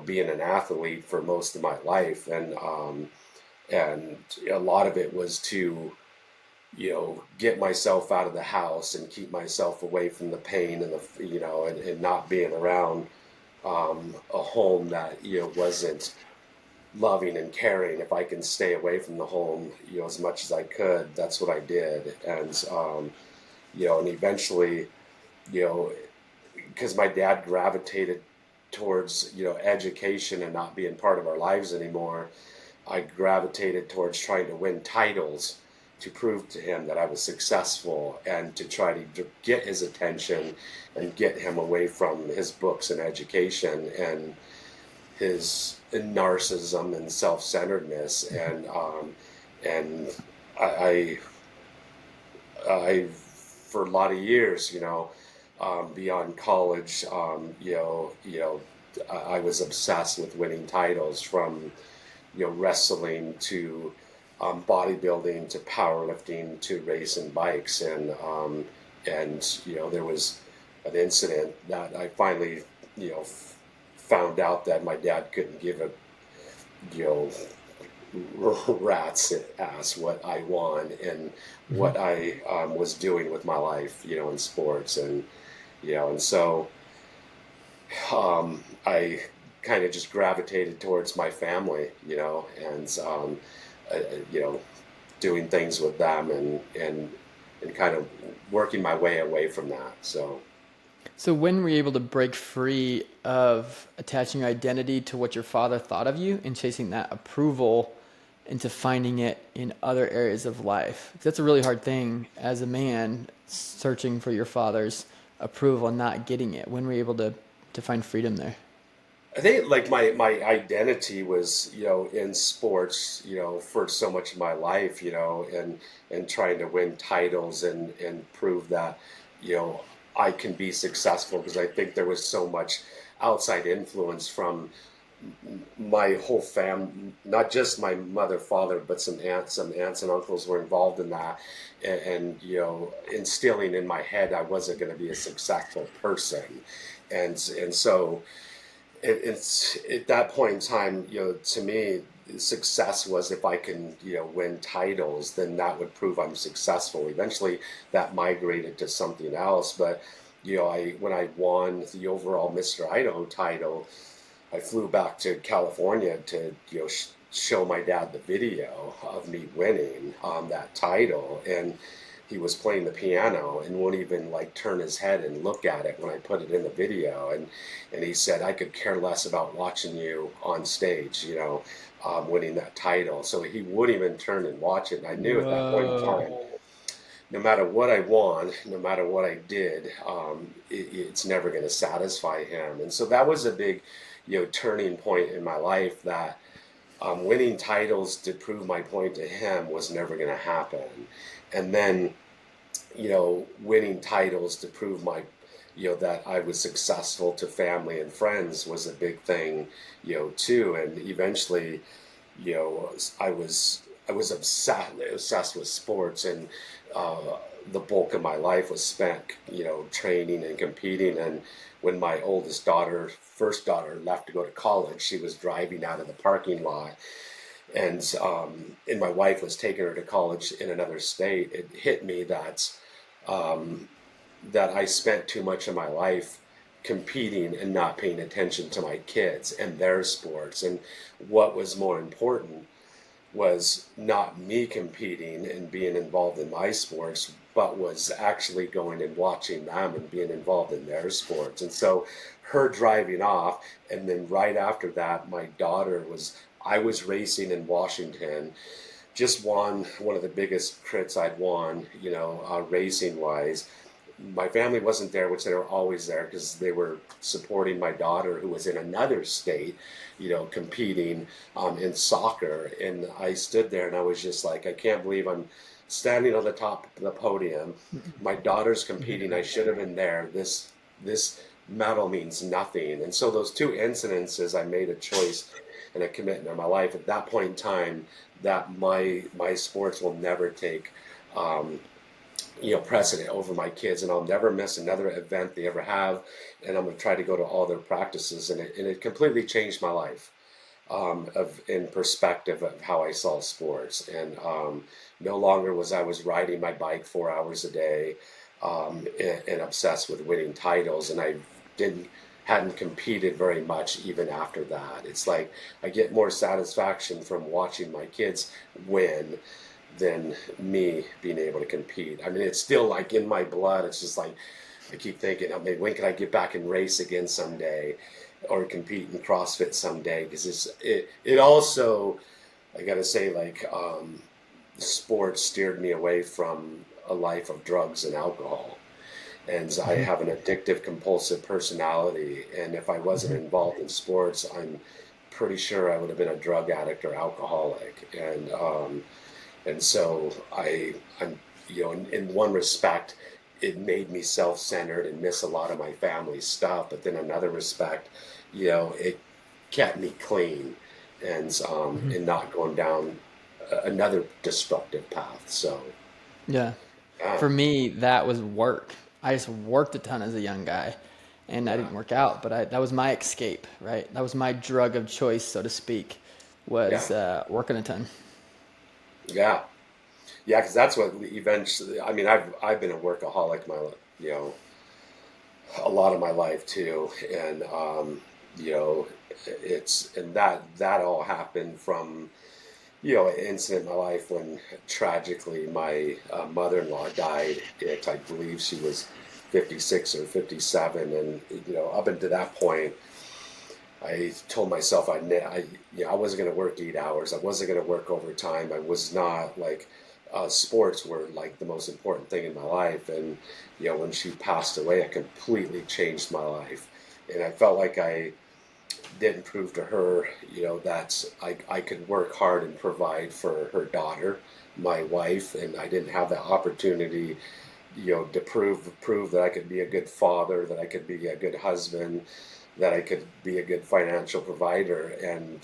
being an athlete for most of my life. And a lot of it was to, get myself out of the house and keep myself away from the pain and and not being around a home that, wasn't loving and caring. If I can stay away from the home, as much as I could, that's what I did. And, and eventually, you know, because my dad gravitated towards, education and not being part of our lives anymore, I gravitated towards trying to win titles to prove to him that I was successful, and to try to get his attention and get him away from his books and education and his narcissism and self-centeredness. And I, I for a lot of years, beyond college, I was obsessed with winning titles, from wrestling to bodybuilding to powerlifting to racing bikes. And there was an incident that I finally found out that my dad couldn't give a you know rat's ass what I won and Hmm. what I was doing with my life, in sports. And so I kind of just gravitated towards my family, and uh, you know, doing things with them, and kind of working my way away from that. So So when were you able to break free of attaching your identity to what your father thought of you and chasing that approval into finding it in other areas of life? 'Cause that's a really hard thing as a man, searching for your father's approval and not getting it. When were you able to find freedom there? I think, like, my identity was, in sports, for so much of my life, and trying to win titles and prove that, I can be successful, because I think there was so much outside influence from my whole fam, not just my mother, father, but some aunts and uncles were involved in that, and instilling in my head I wasn't going to be a successful person. And so it's at that point in time, to me, success was, if I can, win titles, then that would prove I'm successful. Eventually, that migrated to something else, but when I won the overall Mr. Idaho title, I flew back to California to show my dad the video of me winning that title, and he was playing the piano and wouldn't even like turn his head and look at it when I put it in the video, and he said I could care less about watching you on stage, winning that title. So he wouldn't even turn and watch it, and I knew at that point in time, Whoa. no matter what I won, no matter what I did, it's never going to satisfy him. And so that was a big, turning point in my life, that winning titles to prove my point to him was never going to happen. And then, winning titles to prove that I was successful to family and friends was a big thing, too. And eventually, you know, I was I was obsessed with sports, and the bulk of my life was spent, training and competing. And when my first daughter, left to go to college, she was driving out of the parking lot, and my wife was taking her to college in another state. It hit me um, that I spent too much of my life competing and not paying attention to my kids and their sports. And what was more important was not me competing and being involved in my sports, but was actually going and watching them and being involved in their sports. And so her driving off, and then right after that, I was racing in Washington, just won one of the biggest crits I'd won, racing wise. My family wasn't there, which they were always there because they were supporting my daughter who was in another state, competing in soccer. And I stood there and I was just like, I can't believe I'm standing on the top of the podium. My daughter's competing. I should have been there. This medal means nothing. And so those two incidences, I made a choice and a commitment in my life at that point in time that my sports will never take precedent over my kids, and I'll never miss another event they ever have, and I'm going to try to go to all their practices. And it completely changed my life, of in perspective of how I saw sports. And no longer was riding my bike 4 hours a day, and obsessed with winning titles, and I didn't hadn't competed very much even after that. It's like I get more satisfaction from watching my kids win than me being able to compete. I mean, it's still like in my blood. It's just like I keep thinking, I mean, when can I get back and race again someday, or compete in CrossFit someday? Because it also, I gotta say, like, sports steered me away from a life of drugs and alcohol. And I Mhm. have an addictive, compulsive personality. And if I wasn't Mhm. involved in sports, I'm pretty sure I would have been a drug addict or alcoholic. And so I'm, in one respect, it made me self-centered and miss a lot of my family stuff. But then another respect, it kept me clean, Mhm. and not going down another destructive path. So, Yeah. yeah, For me, that was work. I just worked a ton as a young guy, and I yeah, didn't work out, but that was my escape, right? That was my drug of choice, so to speak, yeah, was working a ton. yeah, yeah. Because that's what eventually. I mean, I've been a workaholic you know, a lot of my life too, and you know, and that all happened from an incident in my life when tragically my mother-in-law died. I believe she was 56 or 57, and up until that point, I told myself I wasn't going to work 8 hours. I wasn't going to work overtime. I was not like sports were like the most important thing in my life. And when she passed away, it completely changed my life. And I felt like I didn't prove to her, that I could work hard and provide for her daughter, my wife, and I didn't have that opportunity, to prove that I could be a good father, that I could be a good husband, that I could be a good financial provider. And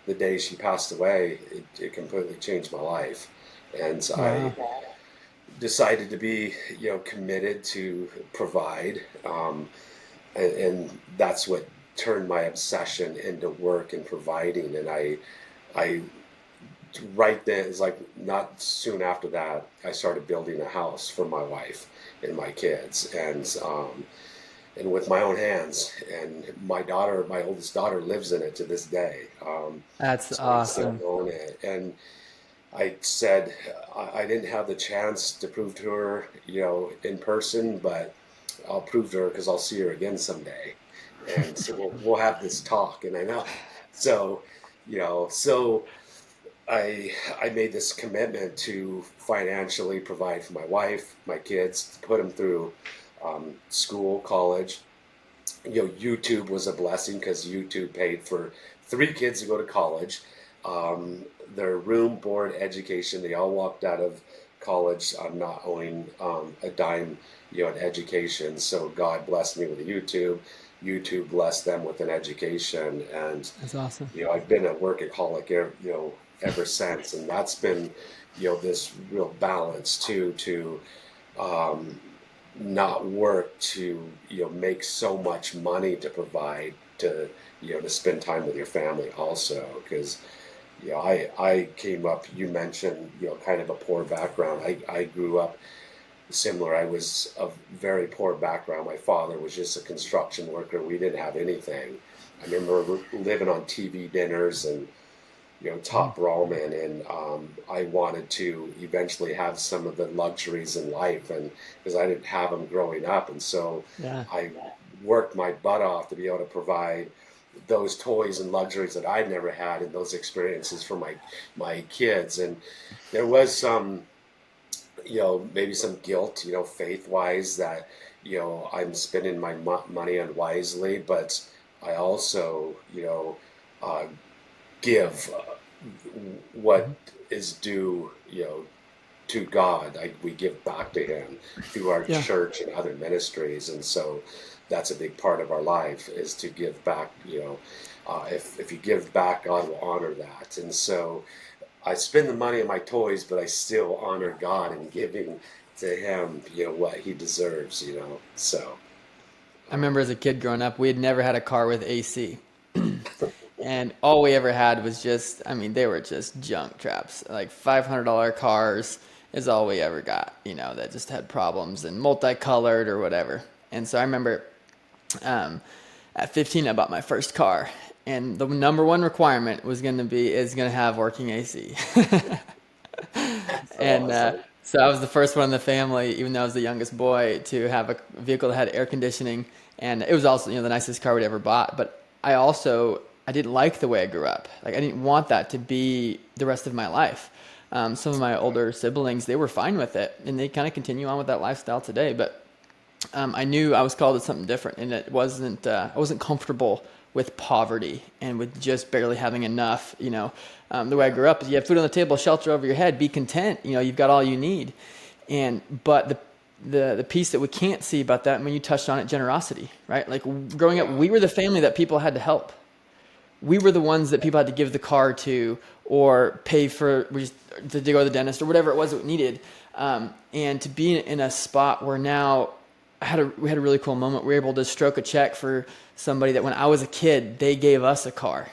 the day she passed away, it completely changed my life. And I Wow. decided to be, committed to provide. And that's what turned my obsession into work and providing. And I right then, it's like not soon after that, I started building a house for my wife and my kids, and with my own hands. And my oldest daughter, lives in it to this day. That's So we still awesome. own it. And I said I didn't have the chance to prove to her, in person, but I'll prove to her because I'll see her again someday, and so we'll have this talk. And I know, so so I made this commitment to financially provide for my wife, my kids, to put them through school, college. YouTube was a blessing because YouTube paid for three kids to go to college. Um, their room, board, education. They all walked out of college not owning a dime, in education. So God blessed me with YouTube. YouTube blessed them with an education, and That's awesome. I've been a workaholic, ever since, and that's been, this real balance too, to um, not work to make so much money to provide to to spend time with your family also, because I came up, you mentioned, kind of a poor background. I grew up similar. I was a very poor background. My father was just a construction worker. We didn't have anything. I remember living on TV dinners and Mhm. top ramen, and I wanted to eventually have some of the luxuries in life, and because I didn't have them growing up, and so Yeah. I worked my butt off to be able to provide those toys and luxuries that I'd never had, and those experiences for my kids. And there was some, maybe some guilt, faith wise, that I'm spending my money unwisely, but I also uh, give what Mhm. is due, to God. We give back to Him through our Yeah. church and other ministries, and so that's a big part of our life, is to give back. If you give back, God will honor that. And so I spend the money on my toys, but I still honor God in giving to Him, what He deserves. So I remember as a kid growing up, we had never had a car with AC. And all we ever had was just, I mean, they were just junk traps. Like $500 cars is all we ever got, that just had problems and multicolored or whatever. And so I remember um, at 15, I bought my first car. And the number one requirement was going to be, is going to have working AC. that's And awesome. so I was the first one in the family, even though I was the youngest boy, to have a vehicle that had air conditioning. And it was also, the nicest car we'd ever bought. But I didn't like the way I grew up. Like I didn't want that to be the rest of my life. Some of my older siblings, they were fine with it, and they kind of continue on with that lifestyle today. But I knew I was called to something different, and I wasn't comfortable with poverty and with just barely having enough. The way I grew up is you have food on the table, shelter over your head, be content. You've got all you need. But the piece that we can't see about that, when you touched on it, generosity, right? Like growing up, Yeah, we were the family that people had to help. We were the ones that people had to give the car to or pay for to go to the dentist or whatever it was that we needed. And to be in a spot where now we had a really cool moment. We were able to stroke a check for somebody that when I was a kid, they gave us a car.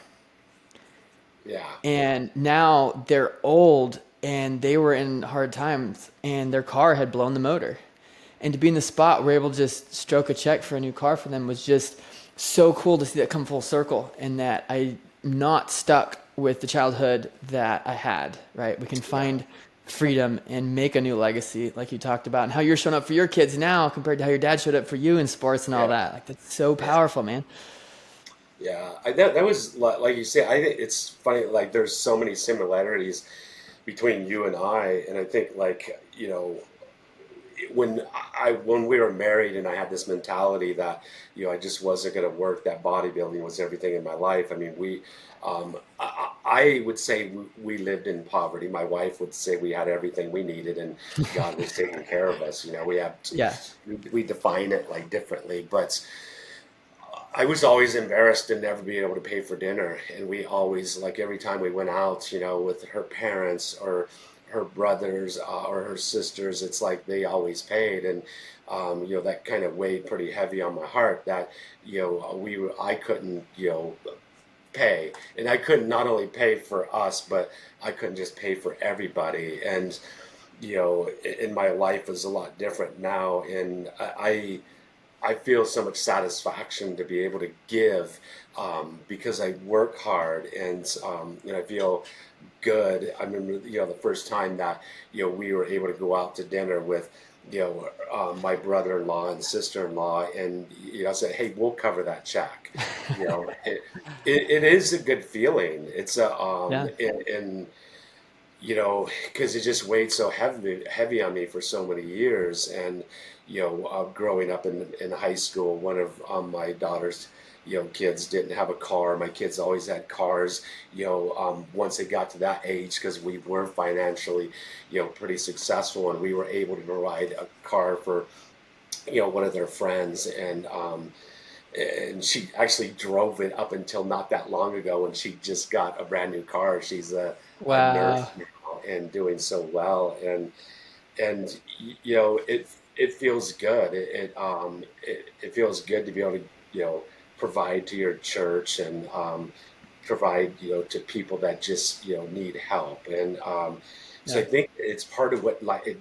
yeah, And now they're old and they were in hard times and their car had blown the motor. And to be in the spot, we're able to just stroke a check for a new car for them was just so cool to see that come full circle, and that I'm not stuck with the childhood that I had, right? We can yeah, find freedom and make a new legacy like you talked about, and how you're showing up for your kids now compared to how your dad showed up for you in sports and all yeah. that. Like that's so powerful, man. Yeah, that was like you say. I think it's funny. Like there's so many similarities between you and I think like when we were married, and I had this mentality that I just wasn't going to work. That bodybuilding was everything in my life. I mean, I would say we lived in poverty. My wife would say we had everything we needed, and God was taking care of us. We have to, Yeah. we define it like differently, but I was always embarrassed to never be able to pay for dinner, and we always, like, every time we went out, with her parents or her brothers or her sisters, it's like they always paid, and that kind of weighed pretty heavy on my heart. That I couldn't pay, and I couldn't not only pay for us, but I couldn't just pay for everybody. And in my life is a lot different now, and I feel so much satisfaction to be able to give, because I work hard, and I feel good. I remember, the first time that we were able to go out to dinner with my brother-in-law and sister-in-law, and I said, "Hey, we'll cover that check." It is a good feeling. It's a Yeah. and because it just weighed so heavy on me for so many years. And growing up in high school, one of my daughter's kids didn't have a car. My kids always had cars. Once they got to that age, because we were financially pretty successful, and we were able to provide a car for one of their friends. And she actually drove it up until not that long ago, and she just got a brand new car. She's a nurse Wow. now and doing so well. And it feels good. It feels good to be able to provide to your church, and provide to people that just need help. And so I Yeah. think it's part of what, like,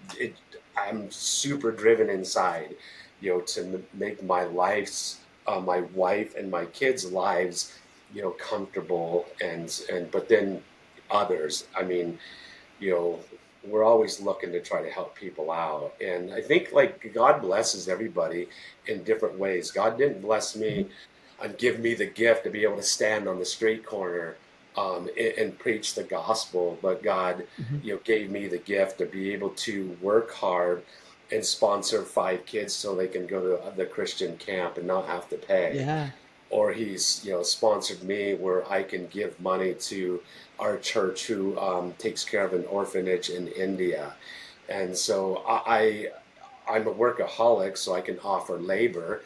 I'm super driven inside to make my wife and my kids' lives comfortable. And but then others, I mean, you know, we're always looking to try to help people out. And I think, like, God blesses everybody in different ways. God didn't bless Mhm. me and give me the gift to be able to stand on the street corner, and preach the gospel, but God, Mhm. gave me the gift to be able to work hard and sponsor 5 kids so they can go to the Christian camp and not have to pay. Yeah. Or he's sponsored me where I can give money to our church, who takes care of an orphanage in India. And so I'm a workaholic, so I can offer labor.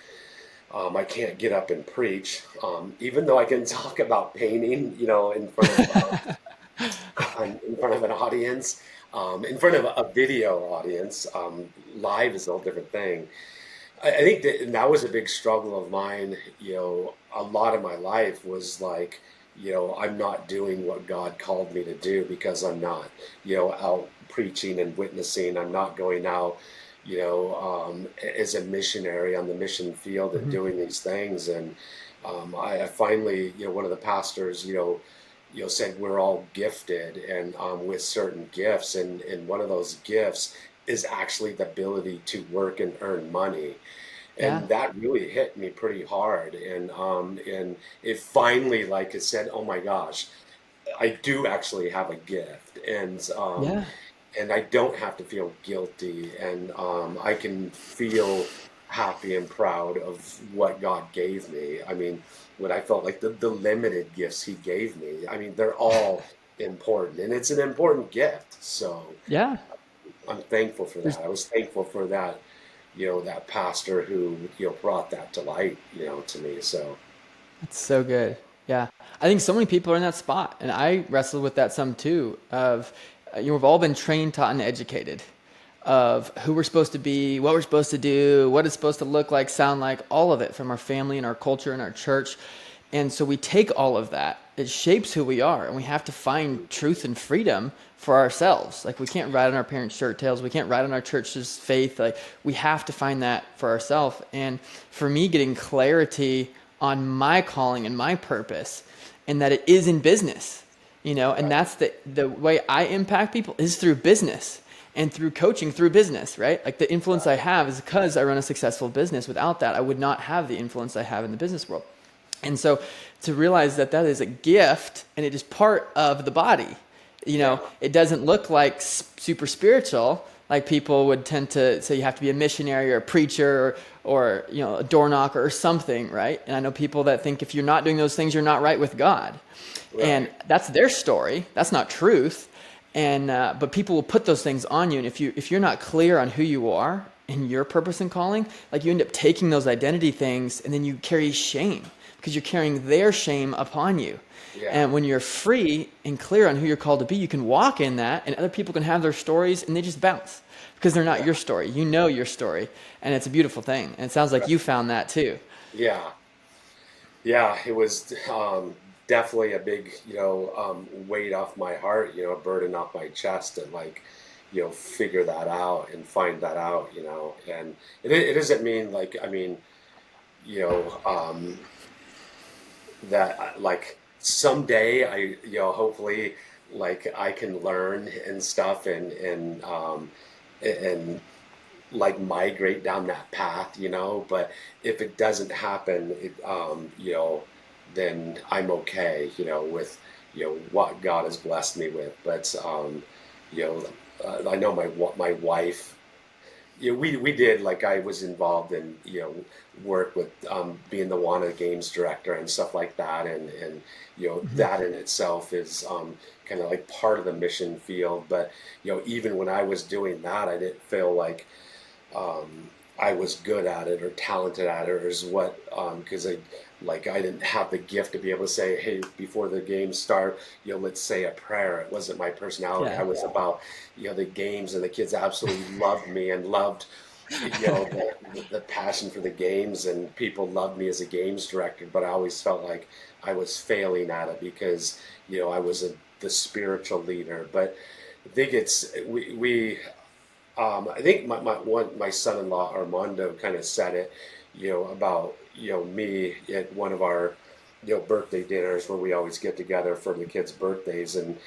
I can't get up and preach, even though I can talk about painting, in front of an audience, in front of a video audience. Live is a whole different thing. I think that was a big struggle of mine. A lot of my life was like, I'm not doing what God called me to do, because I'm not, out preaching and witnessing. I'm not going out, as a missionary on the mission field and Mhm. doing these things. And I finally, one of the pastors, said we're all gifted, and with certain gifts, and one of those gifts is actually the ability to work and earn money. Yeah. And that really hit me pretty hard. And it finally, like I said, oh my gosh, I do actually have a gift. Yeah. And I don't have to feel guilty, and I can feel happy and proud of what God gave me. I mean, when I felt like the limited gifts He gave me, I mean, they're all important, and it's an important gift. So Yeah. I'm thankful for There's that. I was thankful for that, that pastor who, brought that to light, to me. So, That's so good. Yeah. I think so many people are in that spot. And I wrestled with that some too of, we've all been trained, taught, and educated of who we're supposed to be, what we're supposed to do, what it's supposed to look like, sound like, all of it from our family and our culture and our church. And so we take all of that. It shapes who we are. And we have to find truth and freedom for ourselves. Like we can't ride on our parents' shirt tails. We can't ride on our church's faith. Like we have to find that for ourselves. And for me, getting clarity on my calling and my purpose, and that it is in business, and right, that's the way I impact people is through business and through coaching through business, right? Like the influence I right, have is because I run a successful business. Without that, I would not have the influence I have in the business world. And so to realize that that is a gift and it is part of the body, yeah, it doesn't look like super spiritual, like people would tend to say you have to be a missionary or a preacher or a door knocker or something, right? And I know people that think if you're not doing those things, you're not right with God. And right, that's their story. That's not truth. And but people will put those things on you, and if you're not clear on who you are and your purpose and calling, like you end up taking those identity things, and then you carry shame because you're carrying their shame upon you. yeah, And when you're free and clear on who you're called to be, you can walk in that, and other people can have their stories, and they just bounce because they're not yeah, your story. You know your story, and it's a beautiful thing. And it sounds like right, you found that too. yeah, yeah. It was. definitely a big, weight off my heart, a burden off my chest, and like, figure that out and find that out, and it doesn't mean like, I mean, you know, um, that like someday hopefully like I can learn and stuff and like migrate down that path, but if it doesn't happen, then I'm okay, with, what God has blessed me with. But, you know, I know my wife, we did, like, I was involved in, work with, being the WANA games director and stuff like that. And Hmm. that in itself is, kind of like part of the mission field. But, even when I was doing that, I didn't feel like, I was good at it or talented at it, or is what, because I didn't have the gift to be able to say, hey, before the games start, let's say a prayer. It wasn't my personality. I Yeah. was about, the games, and the kids absolutely loved me and loved, the passion for the games, and people loved me as a games director. But I always felt like I was failing at it because, I was the spiritual leader. But I think I think my son-in-law Armando kind of said it, about, me at one of our, birthday dinners where we always get together for the kids' birthdays. And,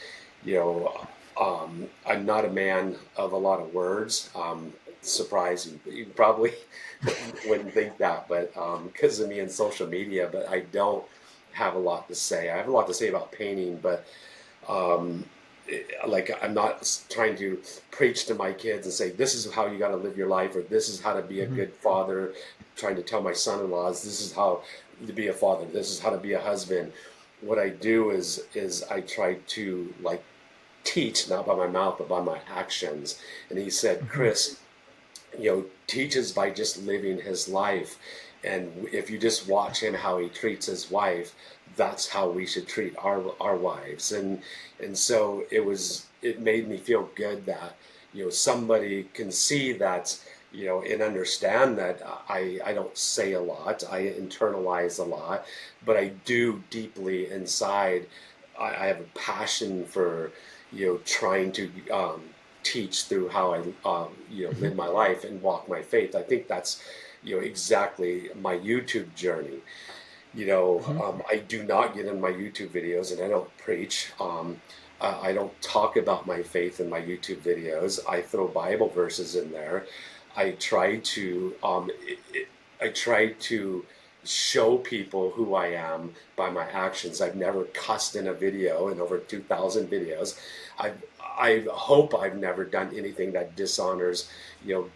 you know, I'm not a man of a lot of words. Surprising, you probably wouldn't think that, but because of me in social media. But I don't have a lot to say. I have a lot to say about painting, but um, like, I'm not trying to preach to my kids and say this is how you got to live your life, or this is how to be a Hmm. good father. Trying to tell my son-in-laws this is how to be a father, this is how to be a husband. What I do is I try to, like, teach, not by my mouth but by my actions. And he said, Hmm. Chris, teaches by just living his life. And if you just watch him how he treats his wife, that's how we should treat our wives. And so it made me feel good that, somebody can see that, and understand that I don't say a lot, I internalize a lot, but I do deeply inside. I have a passion for, trying to, teach through how I, Hmm. live my life and walk my faith. I think that's, exactly my YouTube journey. Hmm. I do not get in my YouTube videos, and I don't preach. I don't talk about my faith in my YouTube videos. I throw Bible verses in there. I try to, I try to show people who I am by my actions. I've never cussed in a video in over 2,000 videos. I I hope I've never done anything that dishonors,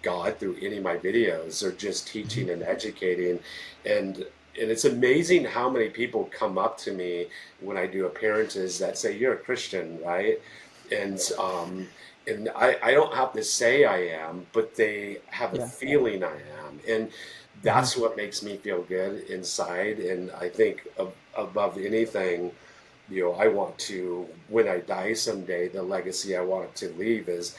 God through any of my videos, or just Hmm. teaching and educating. And it's amazing how many people come up to me when I do appearances that say, "You're a Christian, right?" And I don't have to say I am, but they have a Yeah. feeling I am. And Hmm. that's what makes me feel good inside. And I think, above anything, I want to, when I die someday, the legacy I want to leave is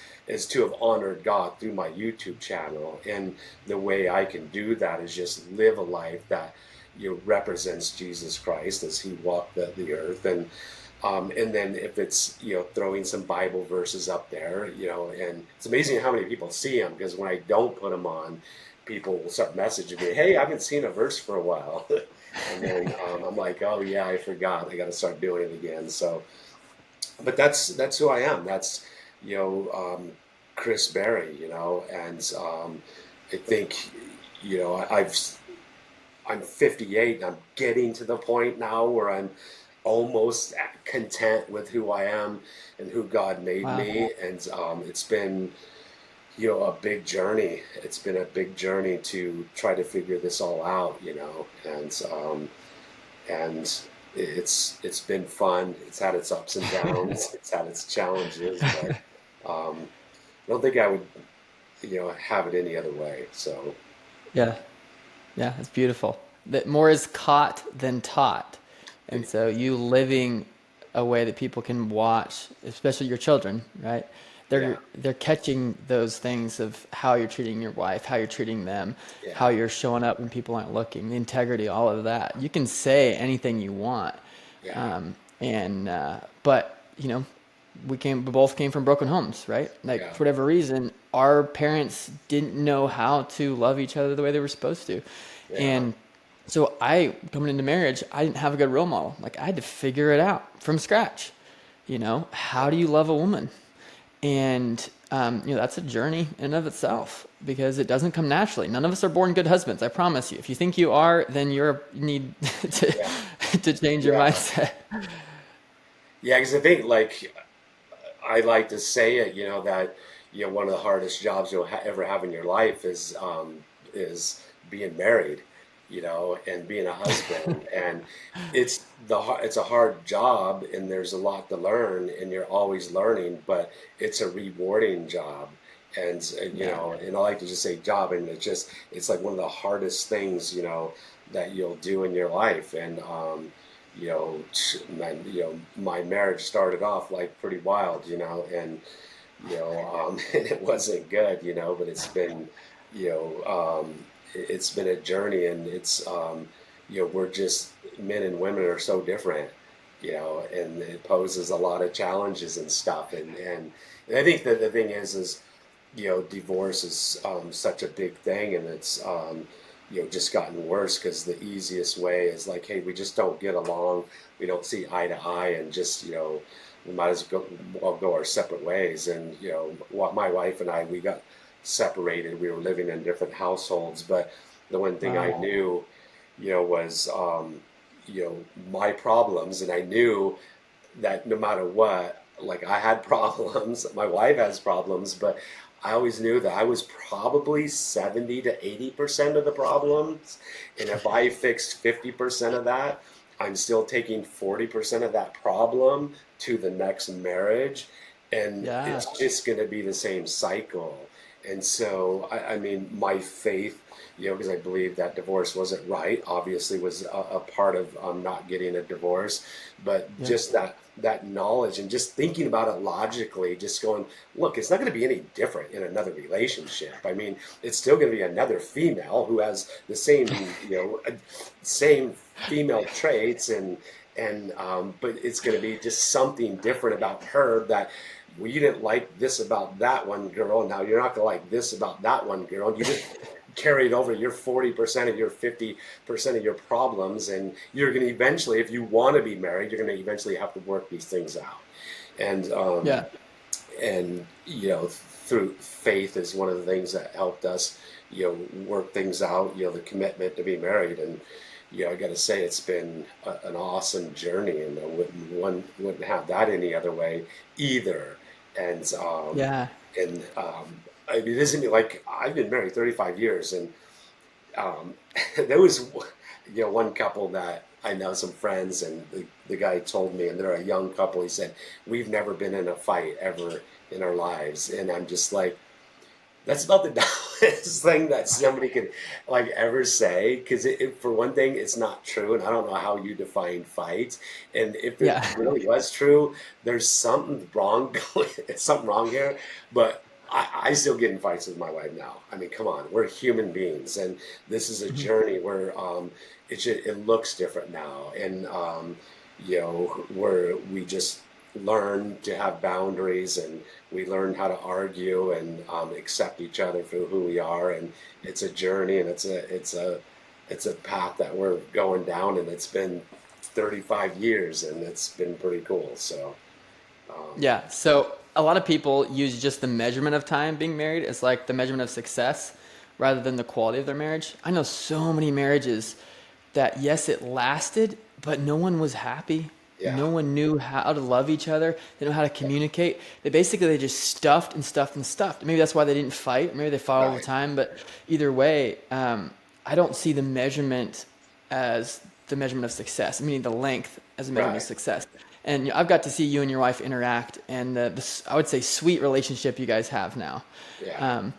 to have honored God through my YouTube channel. And the way I can do that is just live a life that, represents Jesus Christ as he walked the earth. And then if it's, throwing some Bible verses up there, and it's amazing how many people see them, because when I don't put them on, people will start messaging me, "Hey, I haven't seen a verse for a while." And then, I'm like, "Oh yeah, I forgot. I got to start doing it again." So, but that's who I am. That's, you know, um, Chris Berry. And, I think, I'm 58, and I'm getting to the point now where I'm almost content with who I am and who God made Wow. me. And, it's been, a big journey. It's been a big journey to try to figure this all out, and it's been fun. It's had its ups and downs. It's had its challenges, but, I don't think I would, have it any other way. So, Yeah. Yeah, it's beautiful. That more is caught than taught. And so you living a way that people can watch, especially your children, right? yeah, They're catching those things of how you're treating your wife, how you're treating them, how yeah, you're showing up when people aren't looking, the integrity, all of that. You can say anything you want, Yeah. And but we both came from broken homes, right? Like Yeah. for whatever reason, our parents didn't know how to love each other the way they were supposed to. Yeah. And so I coming into marriage, I didn't have a good role model. Like I had to figure it out from scratch. How do Yeah. you love a woman? And that's a journey in and of itself because it doesn't come naturally. None of us are born good husbands. I promise you. If you think you are, then you need to Yeah. to change your Yeah. mindset. Yeah. Because I think, like, I like to say it, that one of the hardest jobs you'll ever have in your life is being married, and being a husband, and it's a hard job, and there's a lot to learn, and you're always learning, but it's a rewarding job, and Yeah. and I like to just say job, and it's like one of the hardest things, that you'll do in your life, and my marriage started off like pretty wild, and it wasn't good, but it's been a journey, and we're just men and women are so different, and it poses a lot of challenges and stuff, and I think that the thing is divorce is such a big thing, and it's just gotten worse because the easiest way is like, hey, we just don't get along, we don't see eye to eye, and just we might as well go our separate ways. And what my wife and I, we got separated. We were living in different households, but the one thing I Wow. knew, was my problems, and I knew that no matter what, like I had problems, my wife has problems, but I always knew that I was probably 70 to 80% of the problems. And if I fixed 50% of that, I'm still taking 40% of that problem to the next marriage. And Yeah. it's just going to be the same cycle. And so, I mean, my faith, because I believe that divorce wasn't right, obviously was a part of not getting a divorce, but Yeah. just that knowledge and just thinking about it logically, just going, look, it's not going to be any different in another relationship. I mean, it's still going to be another female who has the same female traits, but it's going to be just something different about her that, well, you didn't like this about that one girl. Now you're not going to like this about that one girl. And you just carried over your 40% of your 50% of your problems. And you're going to eventually, if you want to be married, you're going to eventually have to work these things out. And, Yeah. through faith is one of the things that helped us, work things out, the commitment to be married. And, I got to say, it's been an awesome journey, and wouldn't have that any other way either. And Yeah. I mean, it isn't like I've been married 35 years, and um, there was one couple that I know, some friends, and the guy told me, and they're a young couple. He said, "We've never been in a fight ever in our lives," and I'm just like, that's about the dumbest thing that somebody could like ever say, because for one thing, it's not true, and I don't know how you define fights. And if it Yeah. really was true, there's something wrong going, something wrong here. But I still get in fights with my wife now. I mean, come on, we're human beings, and this is a Mhm. journey where it looks different now, and where we just learn to have boundaries, and we learn how to argue, and accept each other for who we are. And it's a journey, and it's a path that we're going down, and it's been 35 years, and it's been pretty cool. So um, Yeah. So a lot of people use just the measurement of time being married as like the measurement of success rather than the quality of their marriage. I know so many marriages that, yes, it lasted, but no one was happy. yeah, No one knew how to love each other. They know how to communicate. They just stuffed and stuffed and stuffed. Maybe that's why they didn't fight. Maybe they fought all the right, time. But either way, I don't see the measurement as the measurement of success, meaning the length as a measurement of right, success. And I've got to see you and your wife interact, and I would say sweet relationship you guys have now. yeah, Um,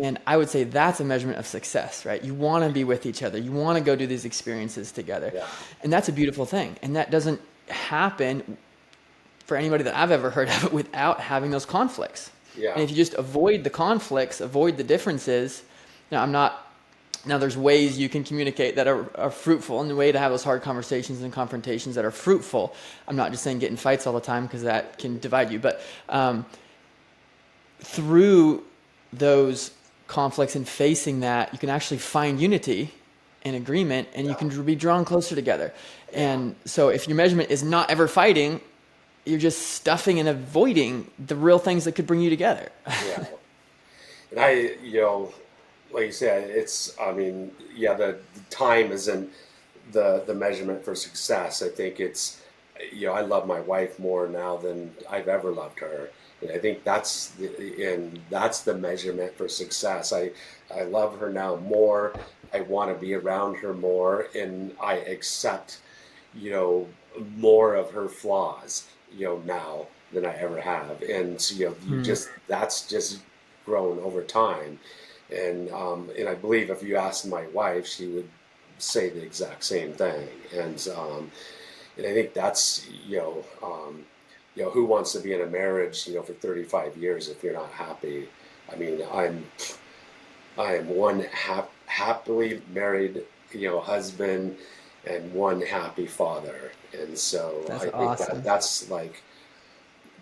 and I would say that's a measurement of success, right? You want to be with each other. You want to go do these experiences together. yeah, And that's a beautiful thing. And that doesn't happen for anybody that I've ever heard of it without having those conflicts. yeah, And if you just avoid the conflicts, avoid the differences, I'm not Now, there's ways you can communicate that are fruitful, and the way to have those hard conversations and confrontations that are fruitful. I'm not just saying get in fights all the time, because that can divide you, but through those conflicts and facing that, you can actually find unity and agreement, and you Yeah. can be drawn closer together. Yeah. And so if your measurement is not ever fighting, you're just stuffing and avoiding the real things that could bring you together. Yeah. And like you said, I mean, yeah, the time isn't the measurement for success. I think I love my wife more now than I've ever loved her. And I think that's the measurement for success. I love her now more. I want to be around her more, and I accept, you know, more of her flaws, now than I ever have. And so, Hmm. that's just grown over time. And I believe if you asked my wife, she would say the exact same thing. And I think that's who wants to be in a marriage for 35 years if you're not happy? I mean, I am one happily married husband and one happy father, and so That's I think awesome. that's like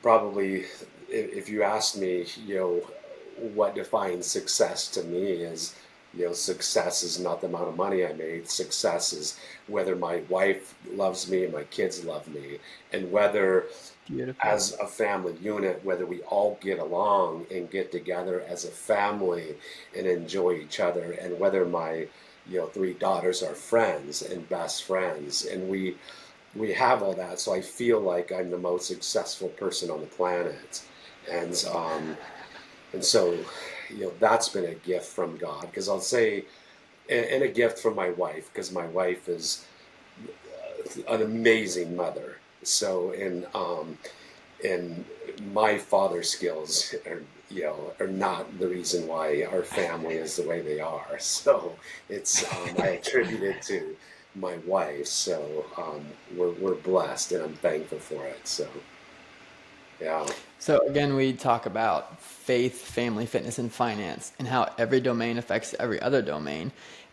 probably if you ask me, what defines success to me is, success is not the amount of money I made. Success is whether my wife loves me and my kids love me, and whether Beautiful. as a family unit, whether we all get along and get together as a family and enjoy each other, and whether my three daughters are friends and best friends, and we have all that. So I feel like I'm the most successful person on the planet. And um and so that's been a gift from God, because I'll say, and a gift from my wife, because my wife is an amazing mother. So and my father skills are not the reason why our family is the way they are. So I attribute it to my wife. So we're blessed, and I'm thankful for it. So yeah. So again, we talk about faith, family, fitness, and finance, and how every domain affects every other domain.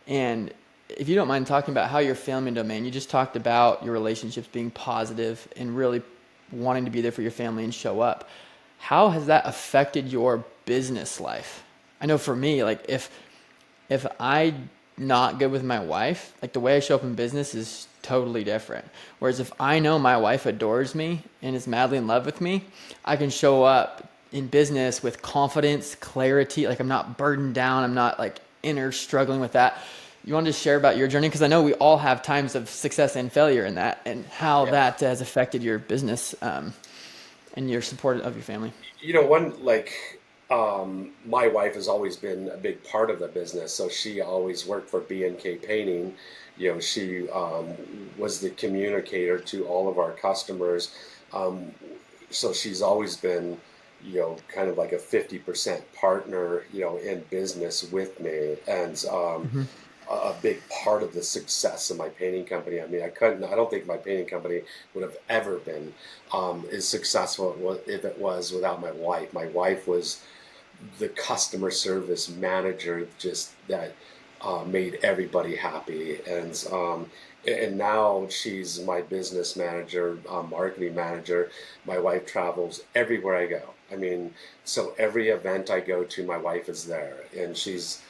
And if you don't mind talking about how your family domain, you just talked about your relationships being positive and really wanting to be there for your family and show up. How has that affected your business life? I know for me, like if I not good with my wife, like the way I show up in business is totally different. Whereas if I know my wife adores me and is madly in love with me, I can show up in business with confidence, clarity. Like I'm not burdened down. I'm not like inner struggling with that. You want to share about your journey? Because I know we all have times of success and failure in that, and how Yeah. that has affected your business and your support of your family. One like my wife has always been a big part of the business, so she always worked for B&K Painting. She was the communicator to all of our customers. Um, so she's always been, kind of like a 50% partner, in business with me, and Hmm. a big part of the success of my painting company. I mean, I don't think my painting company would have ever been as successful if it was without my wife. My wife was the customer service manager, just that made everybody happy. And now she's my business manager, marketing manager. My wife travels everywhere I go. I mean, so every event I go to, my wife is there, and she's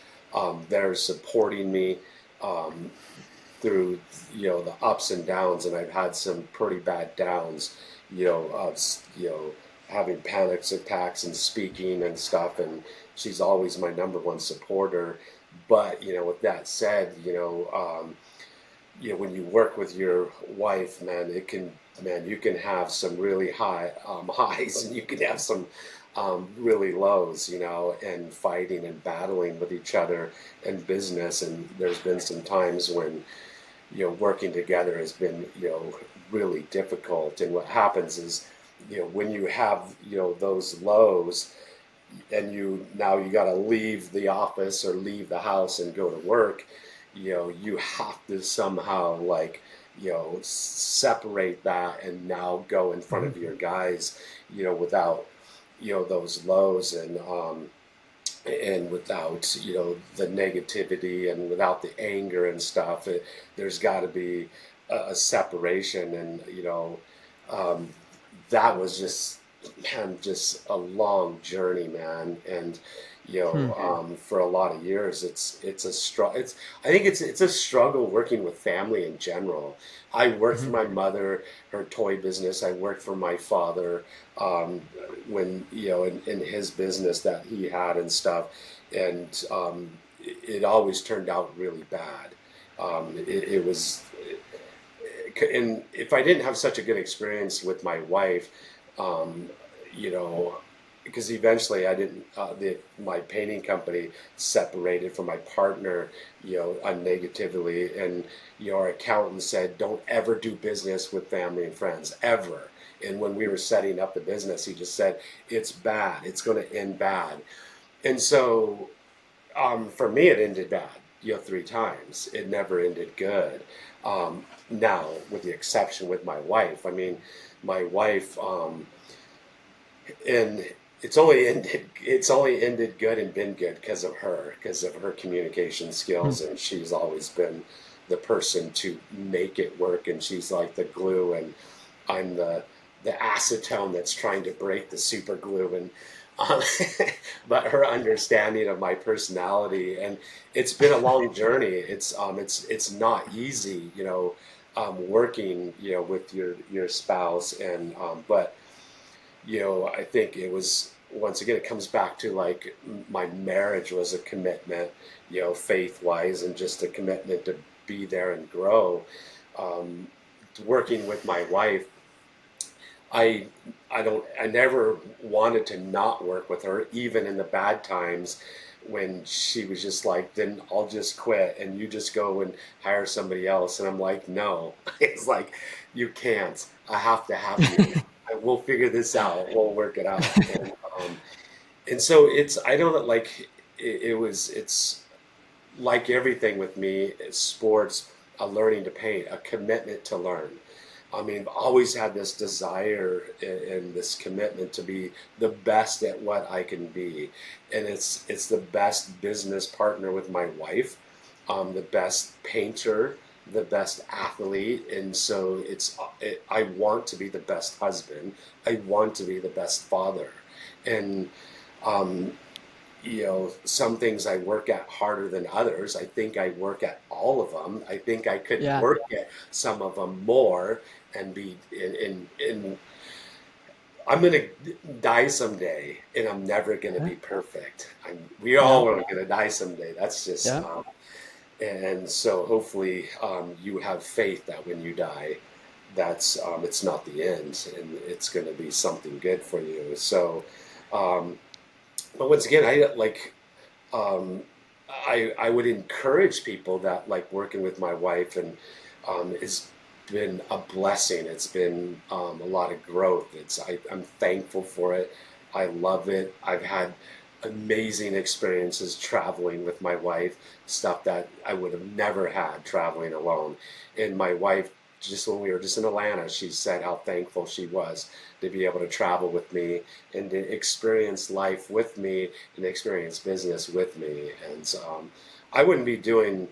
there supporting me um, through the ups and downs. And I've had some pretty bad downs, of having panic attacks and speaking and stuff. And she's always my number one supporter. But with that said, when you work with your wife, man, you can have some really high highs, and you can have some really lows, and fighting and battling with each other in business. And there's been some times when working together has been really difficult. And what happens is, when you have those lows, and you got to leave the office or leave the house and go to work, you have to somehow, like, separate that and now go in front of your guys, without those lows. and without the negativity and without the anger and stuff, there's got to be a separation. And um, that was just, man, just a long journey, man. And Hmm. for a lot of years, it's a struggle. I think it's a struggle working with family in general. I worked for Hmm. my mother, her toy business. I worked for my father, um, when in his business that he had and stuff. And it always turned out really bad. It was, and if I didn't have such a good experience with my wife, um, you know, because eventually I didn't, my painting company separated from my partner, negatively. And, our accountant said, don't ever do business with family and friends, ever. And when we were setting up the business, he just said, it's bad. It's going to end bad. And so for me, it ended bad, 3 times. It never ended good. Now, with the exception with my wife, I mean, my wife, and it's only ended good and been good because of her communication Hmm. skills, and she's always been the person to make it work, and she's like the glue, and I'm the acetone that's trying to break the super glue. And um, but her understanding of my personality, and it's been a long journey. It's not easy, working, with your spouse. And but I think it was, once again, it comes back to like my marriage was a commitment, faith wise, and just a commitment to be there and grow. Um, Working with my wife, I I never wanted to not work with her, even in the bad times when she was just like, then I'll just quit and you just go and hire somebody else. And I'm like, no. It's like, you can't. I have to have you. We'll figure this out. We'll work it out. And so I know that, like, it's like everything with me, it's sports, a learning to paint, a commitment to learn. I mean, I've always had this desire and this commitment to be the best at what I can be, and it's the best business partner with my wife, the best painter, the best athlete. And so I want to be the best husband. I want to be the best father, and um, some things I work at harder than others. I think I work at all of them. I think I could Yeah. work at some of them more and be in I'm gonna die someday, and I'm never gonna Yeah. be perfect. We Yeah. all are gonna die someday. That's just, Yeah. and so hopefully, you have faith that when you die, that's, it's not the end, and it's gonna be something good for you. So, um, but once again, um, I would encourage people that like working with my wife, and it's been a blessing. It's been, a lot of growth. I'm thankful for it. I love it. I've had amazing experiences traveling with my wife, stuff that I would have never had traveling alone. And my wife, just when we were just in Atlanta, she said how thankful she was to be able to travel with me and to experience life with me and experience business with me. And I wouldn't be doing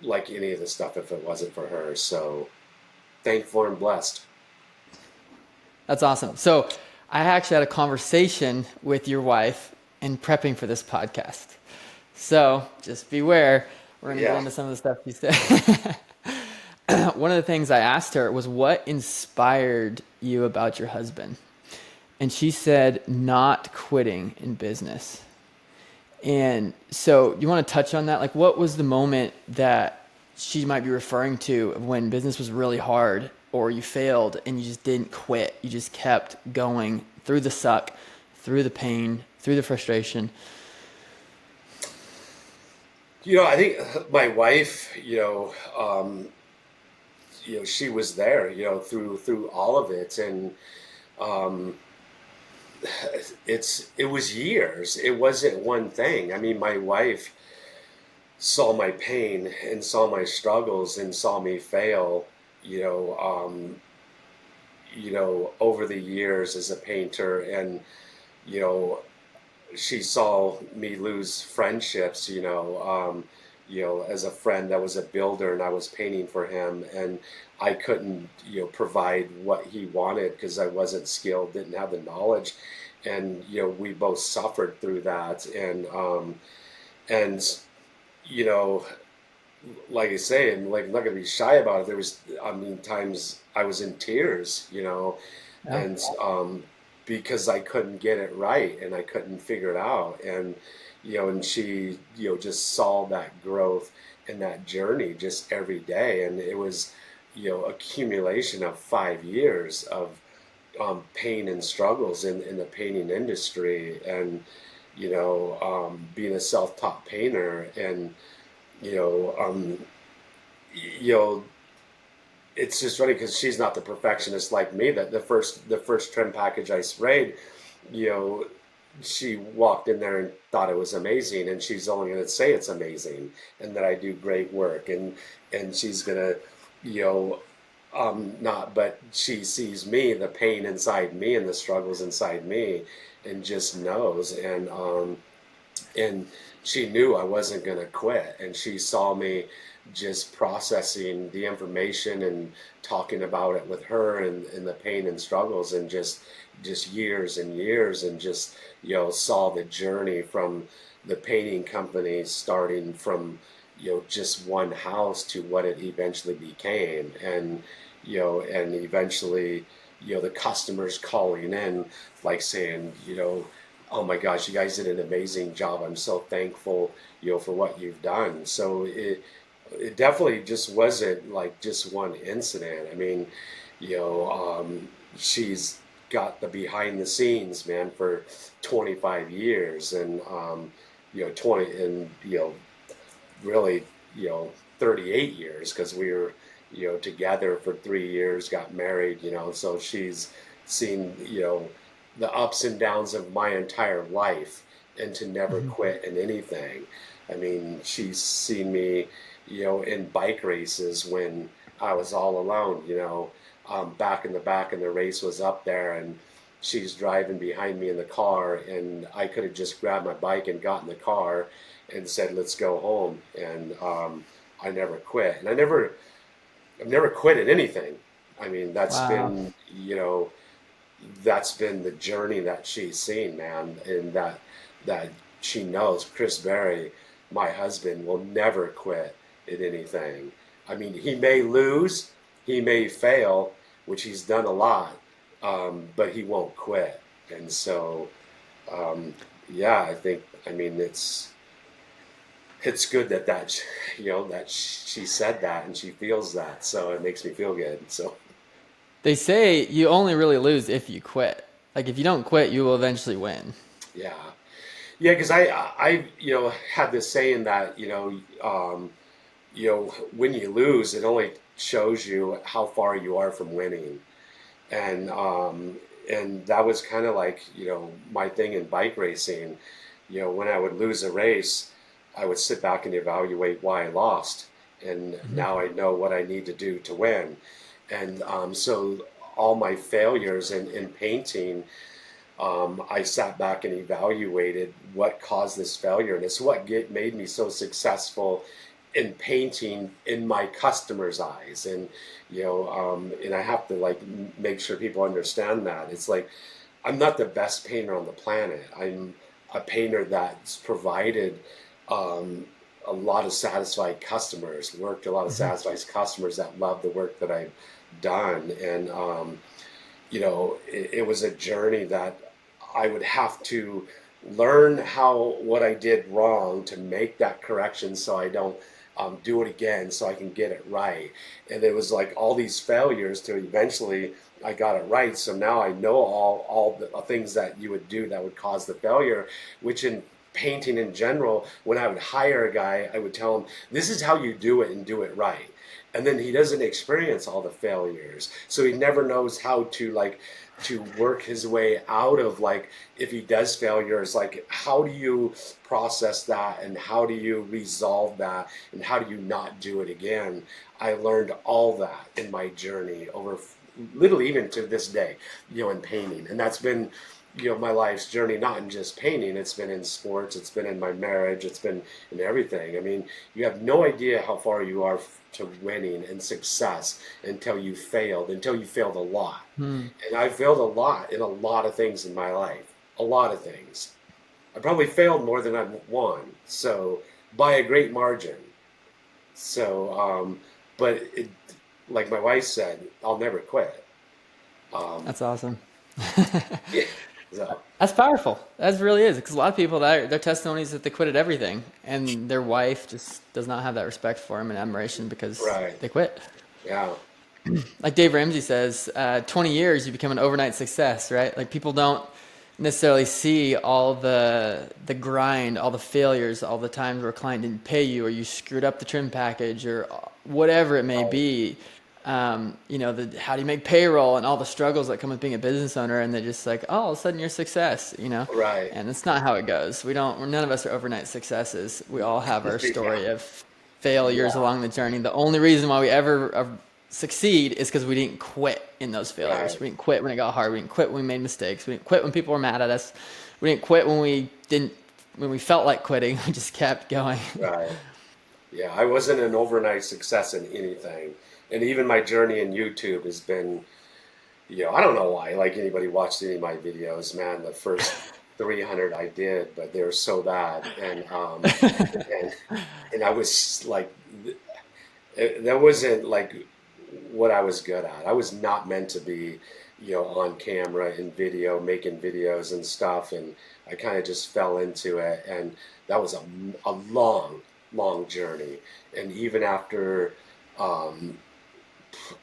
like any of this stuff if it wasn't for her. So thankful and blessed. That's awesome. So I actually had a conversation with your wife in prepping for this podcast. So just beware. We're going to get Yeah. into some of the stuff you said. One of the things I asked her was, what inspired you about your husband? And she said, not quitting in business. And so you want to touch on that? Like, what was the moment that she might be referring to when business was really hard or you failed and you just didn't quit? You just kept going through the suck, through the pain, through the frustration. I think my wife, she was there, through all of it. And um, it was years. It wasn't one thing. I mean, my wife saw my pain and saw my struggles and saw me fail, you know, um, over the years as a painter. And, you know, she saw me lose friendships, as a friend that was a builder and I was painting for him, and I couldn't, provide what he wanted because I wasn't skilled, didn't have the knowledge. And, we both suffered through that. And, you know, like I say, and like I'm not gonna be shy about it. There was, I mean, times I was in tears, Yeah. and because I couldn't get it right and I couldn't figure it out, and and she, just saw that growth and that journey just every day, and it was, accumulation of 5 years of pain and struggles in the painting industry, and being a self-taught painter, and you know, um, you know, it's just funny because she's not the perfectionist like me. That the first trim package I sprayed, you know, she walked in there and thought it was amazing, and she's only going to say it's amazing and that I do great work, and she's gonna, you know, not, but she sees me, the pain inside me and the struggles inside me, and just knows, and she knew I wasn't going to quit, and she saw me just processing the information and talking about it with her, and the pain and struggles, and just years and years, and just saw the journey from the painting company, starting from just one house to what it eventually became, and eventually the customers calling in, like saying, oh my gosh, you guys did an amazing job. I'm so thankful, for what you've done. So it definitely just wasn't like just one incident. I mean, you know, she's got the behind the scenes, man, for 25 years, and 20, and really, 38 years, because we were, together for 3 years, got married, so she's seen, the ups and downs of my entire life, and to never Mhm. quit in anything. I mean, she's seen me, in bike races when I was all alone, back in the back, and the race was up there, and she's driving behind me in the car, and I could have just grabbed my bike and got in the car and said, "Let's go home." And I never quit, and I've never quit at anything. I mean, Wow. that's been the journey that she's seen, man, and that she knows Chris Berry, my husband, will never quit at anything. I mean, he may lose, he may fail, which he's done a lot, but he won't quit. And so, um, yeah, I think, I mean, it's good that that she said that and she feels that, so it makes me feel good. So They say you only really lose if you quit. Like if you don't quit, you will eventually win. yeah, yeah, because I had this saying that when you lose, it only shows you how far you are from winning, and that was kind of like my thing in bike racing. When I would lose a race, I would sit back and evaluate why I lost, and Mhm. now I know what I need to do to win. And so all my failures in painting, I sat back and evaluated what caused this failure, and it's what made me so successful in painting in my customers' eyes. And and I have to like make sure people understand that it's like I'm not the best painter on the planet. I'm a painter that's provided um, a lot of satisfied customers, worked a lot of Mhm. satisfied customers that love the work that I've done, and it was a journey that I would have to learn how what I did wrong to make that correction, so I don't do it again, so I can get it right. And it was like all these failures to eventually I got it right. So now I know all the things that you would do that would cause the failure, which in painting in general, when I would hire a guy, I would tell him, this is how you do it and do it right. And then he doesn't experience all the failures, so he never knows how to like to work his way out of, like, if he does failures, like how do you process that, and how do you resolve that, and how do you not do it again. I learned all that in my journey over literally even to this day, in painting, and that's been my life's journey, not in just painting. It's been in sports. It's been in my marriage. It's been in everything. I mean, you have no idea how far you are to winning and success until you failed a lot. Hmm. And I failed a lot in a lot of things in my life, a lot of things. I probably failed more than I've won, so by a great margin. So, but like my wife said, I'll never quit. Um, That's awesome. yeah, so, That's powerful. That really is. Because a lot of people, their testimony is that they quit at everything, and their wife just does not have that respect for them and admiration because right, they quit. yeah, Like Dave Ramsey says, 20 years you become an overnight success, right? Like people don't necessarily see all the grind, all the failures, all the times where a client didn't pay you, or you screwed up the trim package, or whatever it may right, be. How do you make payroll and all the struggles that come with being a business owner, and they're just like, oh, all of a sudden you're a success. right, And it's not how it goes. None of us are overnight successes. We all have our yeah, story of failures yeah, along the journey. The only reason why we ever succeed is because we didn't quit in those failures. right, We didn't quit when it got hard. We didn't quit when we made mistakes. We didn't quit when people were mad at us. We didn't quit when we felt like quitting. We just kept going. right. Yeah, I wasn't an overnight success in anything. And even my journey in YouTube has been, I don't know why, like anybody watched any of my videos, man, the first 300 I did, but they were so bad. And, and I was like, that wasn't like what I was good at. I was not meant to be, on camera in video, making videos and stuff. And I kind of just fell into it. And that was a long, long journey. And even after um,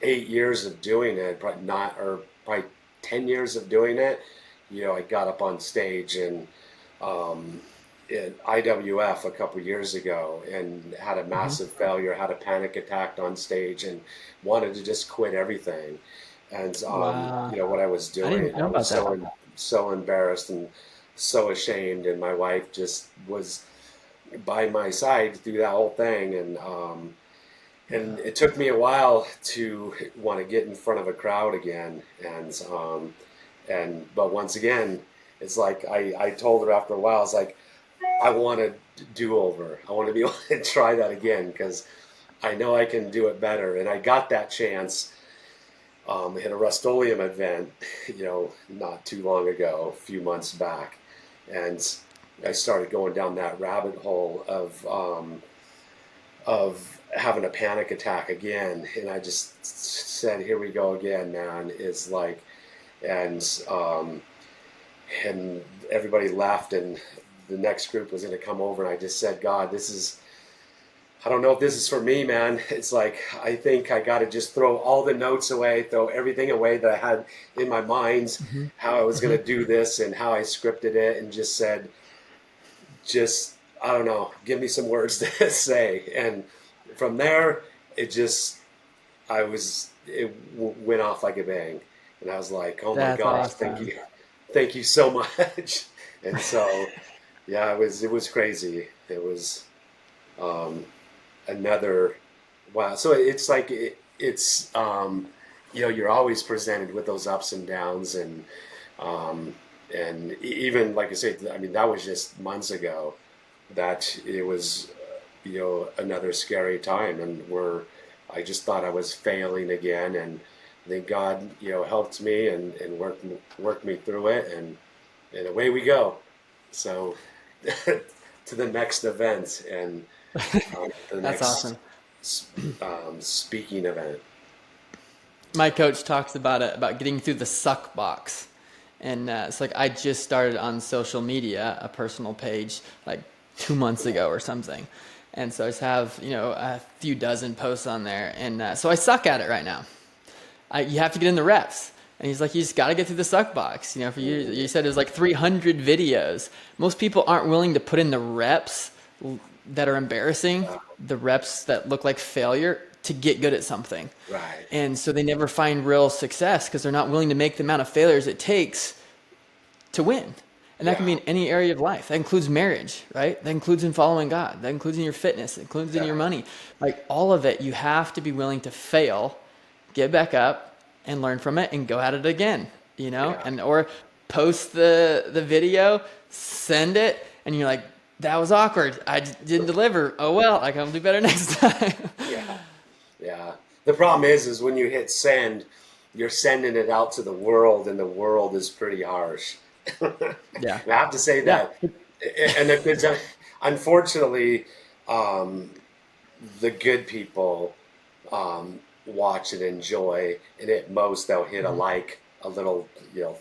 8 years of doing it, probably 10 years of doing it, I got up on stage and um, in IWF a couple years ago and had a Hmm. massive failure, had a panic attack on stage, and wanted to just quit everything. And Wow. what I was I doing, didn't know I was about that. so embarrassed and so ashamed. And my wife just was by my side through that whole thing, and it took me a while to want to get in front of a crowd again. But once again, it's like I told her after a while, it's like I want to do over. I want to be able to try that again because I know I can do it better. And I got that chance at a Rust-Oleum event, not too long ago, a few months back, and I started going down that rabbit hole of having a panic attack again, and I just said, "Here we go again, man." It's like, and and everybody left, and the next group was going to come over, and I just said, "God, this is." I don't know if this is for me, man. It's like I think I got to just throw all the notes away, throw everything away that I had in my mind, Hmm. how I was going Hmm. to do this and how I scripted it, and just said, just I don't know, give me some words to say. And from there, it just went off like a bang, and I was like, oh my That's gosh, awesome. thank you so much. And so yeah, it was crazy. It was um, another wow. So it's like you're always presented with those ups and downs, um, and even like I said, I mean that was just months ago. That it was another scary time, and where I just thought I was failing again, and then God helped me and worked me through it, and away we go. So to the next event and the That's next awesome. speaking event. My coach talks about getting through the suck box, and it's like I just started on social media, a personal page, like 2 months ago or something, and so I just have a few dozen posts on there, and so I suck at it right now. You have to get in the reps. And he's like, you just got to get through the suck box. For you said it was like 300 videos. Most people aren't willing to put in the reps that are embarrassing, the reps that look like failure to get good at something. Right. And so they never find real success because they're not willing to make the amount of failures it takes to win. And that can be Yeah. in any area of life. That includes marriage, right? That includes in following God. That includes in your fitness. It includes in Yeah. your money. Like all of it, you have to be willing to fail, get back up and learn from it and go at it again, Yeah. and or post the video, send it, and you're like, that was awkward. Didn't deliver. Oh well, I can do better next time. Yeah. Yeah. The problem is when you hit send, you're sending it out to the world, and the world is pretty harsh. And Yeah. I have to say Yeah. that, and because unfortunately, um, the good people watch and enjoy, and at most they'll hit a Mhm. like, a little,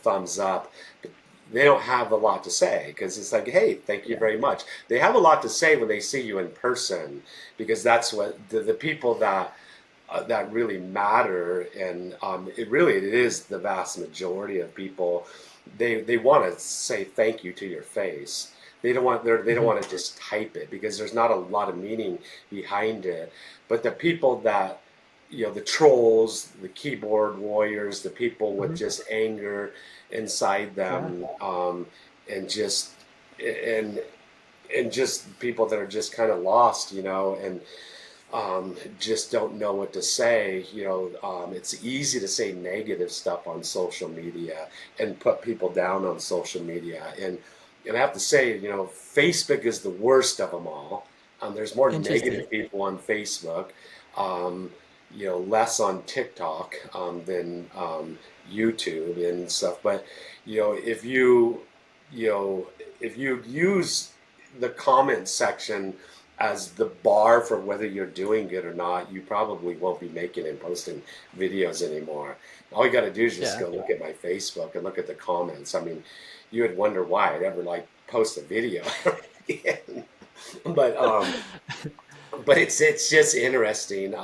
thumbs up. But they don't have a lot to say because it's like, hey, thank you Yeah. very much. They have a lot to say when they see you in person because that's what the people that really matter, and it is the vast majority of people. They want to say thank you to your face. They don't Mhm. want to just type it because there's not a lot of meaning behind it. But the people that, the trolls, the keyboard warriors, the people with Mhm. just anger inside Yeah. them, and just and and just people that are just kind of lost, and just don't know what to say. It's easy to say negative stuff on social media and put people down on social media. And I have to say, Facebook is the worst of them all. There's more Interesting. negative people on Facebook, um, less on TikTok than YouTube and stuff. But you know, if you, you know, if you use the comment section as the bar for whether you're doing good or not, you probably won't be making and posting videos anymore. All you got to do is just Yeah. go look at my Facebook and look at the comments. I mean, you would wonder why I'd ever like post a video again. But but it's just interesting.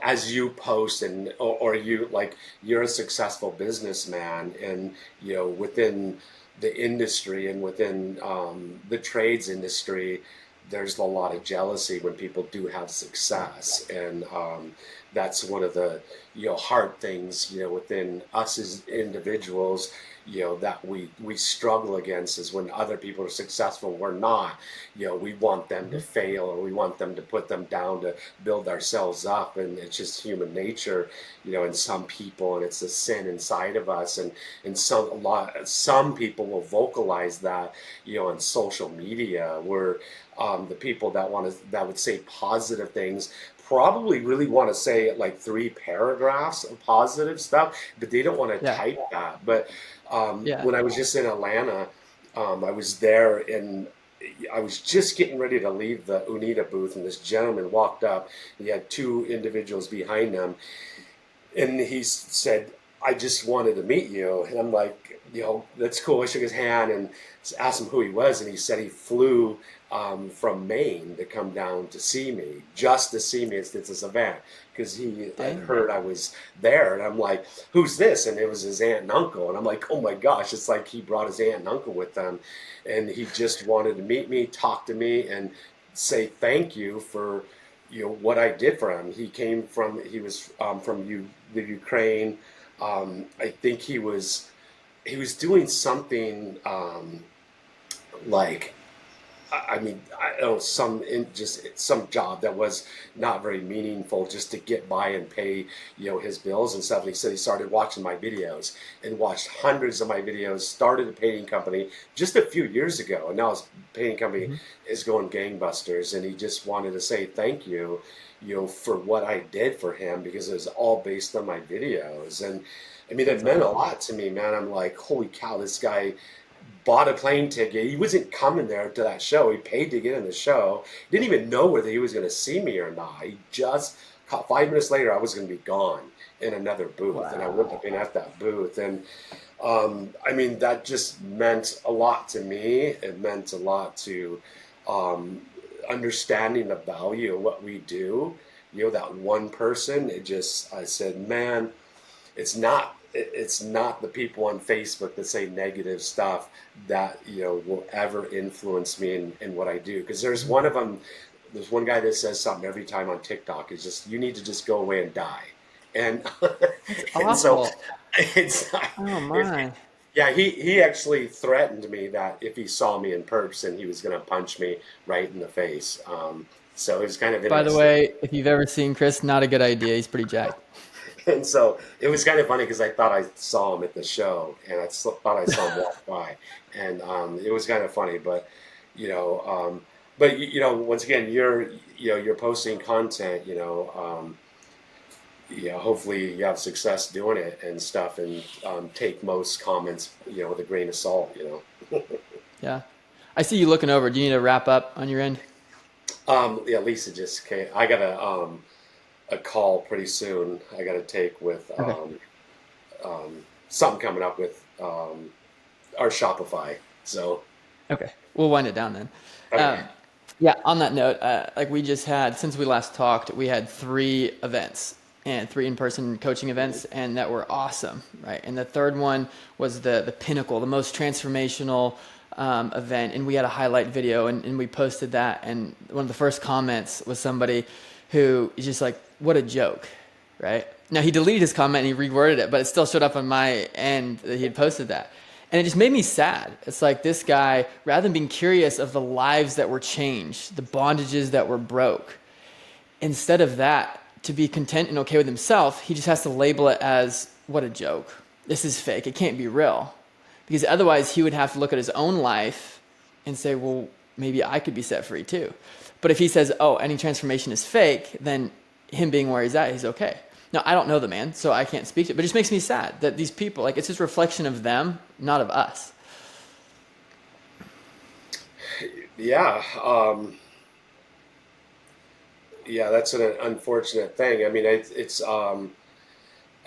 As you post or you like you're a successful businessman, and within the industry and within the trades industry, there's a lot of jealousy when people do have success, and that's one of the hard things within us as individuals, that we struggle against, is when other people are successful, we're not. We want them to Mhm. fail, or we want them to put them down to build ourselves up, and it's just human nature, in some people, and it's a sin inside of us, and some people will vocalize that, on social media, where the people that would say positive things probably really want to say like 3 paragraphs of positive stuff, but they don't want to Yeah. type that. But Yeah. when I was just in Atlanta, I was there, and I was just getting ready to leave the Unita booth, and this gentleman walked up. He had 2 individuals behind him, and he said, "I just wanted to meet you." And I'm like, that's cool. I shook his hand and asked him who he was, and he said he flew from Maine to come down to see me, just to see me at this event, because he had Dang. heard I was there. And I'm like, "Who's this?" And it was his aunt and uncle. And I'm like, "Oh my gosh!" It's like he brought his aunt and uncle with them, and he just wanted to meet me, talk to me, and say thank you for what I did for him. He was from the Ukraine. I think he was doing something like, I mean, I don't know, just some job that was not very meaningful, just to get by and pay, his bills and stuff. And he said he started watching my videos and watched hundreds of my videos. Started a painting company just a few years ago, and now his painting company Mhm. is going gangbusters. And he just wanted to say thank you, for what I did for him, because it was all based on my videos. And I mean, it That's meant a awesome. lot to me, man. I'm like, holy cow, this guy bought a plane ticket. He wasn't coming there to that show. He paid to get in the show. Didn't even know whether he was going to see me or not. He just 5 minutes later, I was going to be gone in another booth, and I wouldn't have Wow. been at that booth. And I mean, that just meant a lot to me. It meant a lot to um, understanding the value of what we do. That one person. I said, man, it's not the people on Facebook that say negative stuff that will ever influence me in what I do. Because there's Mhm. one of them. There's one guy that says something every time on TikTok. It's just, you need to just go away and die. And That's and so awful. it's Oh it's my. yeah, he actually threatened me that if he saw me in person, he was going to punch me right in the face. So it was kind of By the interesting. way, if you've ever seen Chris, not a good idea. He's pretty jacked. And so it was kind of funny because I thought I saw him at the show, and thought I saw him walk by, and it was kind of funny. But you know, once again, you're posting content. Hopefully you have success doing it and stuff, and take most comments, with a grain of salt. Yeah. I see you looking over. Do you need to wrap up on your end? Yeah, Lisa just came. I got a call pretty soon. I got to take with Okay. something coming up with our Shopify. So Okay. We'll wind it down then. okay. Yeah, on that note, like we just had, since we last talked, we had 3 events and 3 in-person coaching events, and that were awesome, right? And the third one was the pinnacle, the most transformational event, and we had a highlight video, and we posted that, and one of the first comments was somebody who is just like, what a joke, right? Now, he deleted his comment and he reworded it, but it still showed up on my end that he had posted that. And it just made me sad. It's like this guy, rather than being curious of the lives that were changed, the bondages that were broke, instead of that, to be content and okay with himself, he just has to label it as, what a joke. This is fake. It can't be real. Because otherwise, he would have to look at his own life and say, well, maybe I could be set free too. But if he says, oh, any transformation is fake, then him being where he's at, he's okay. Now, I don't know the man, so I can't speak to it, but it just makes me sad that these people, like, it's just a reflection of them, not of us. Yeah. Yeah, that's an unfortunate thing. I mean, I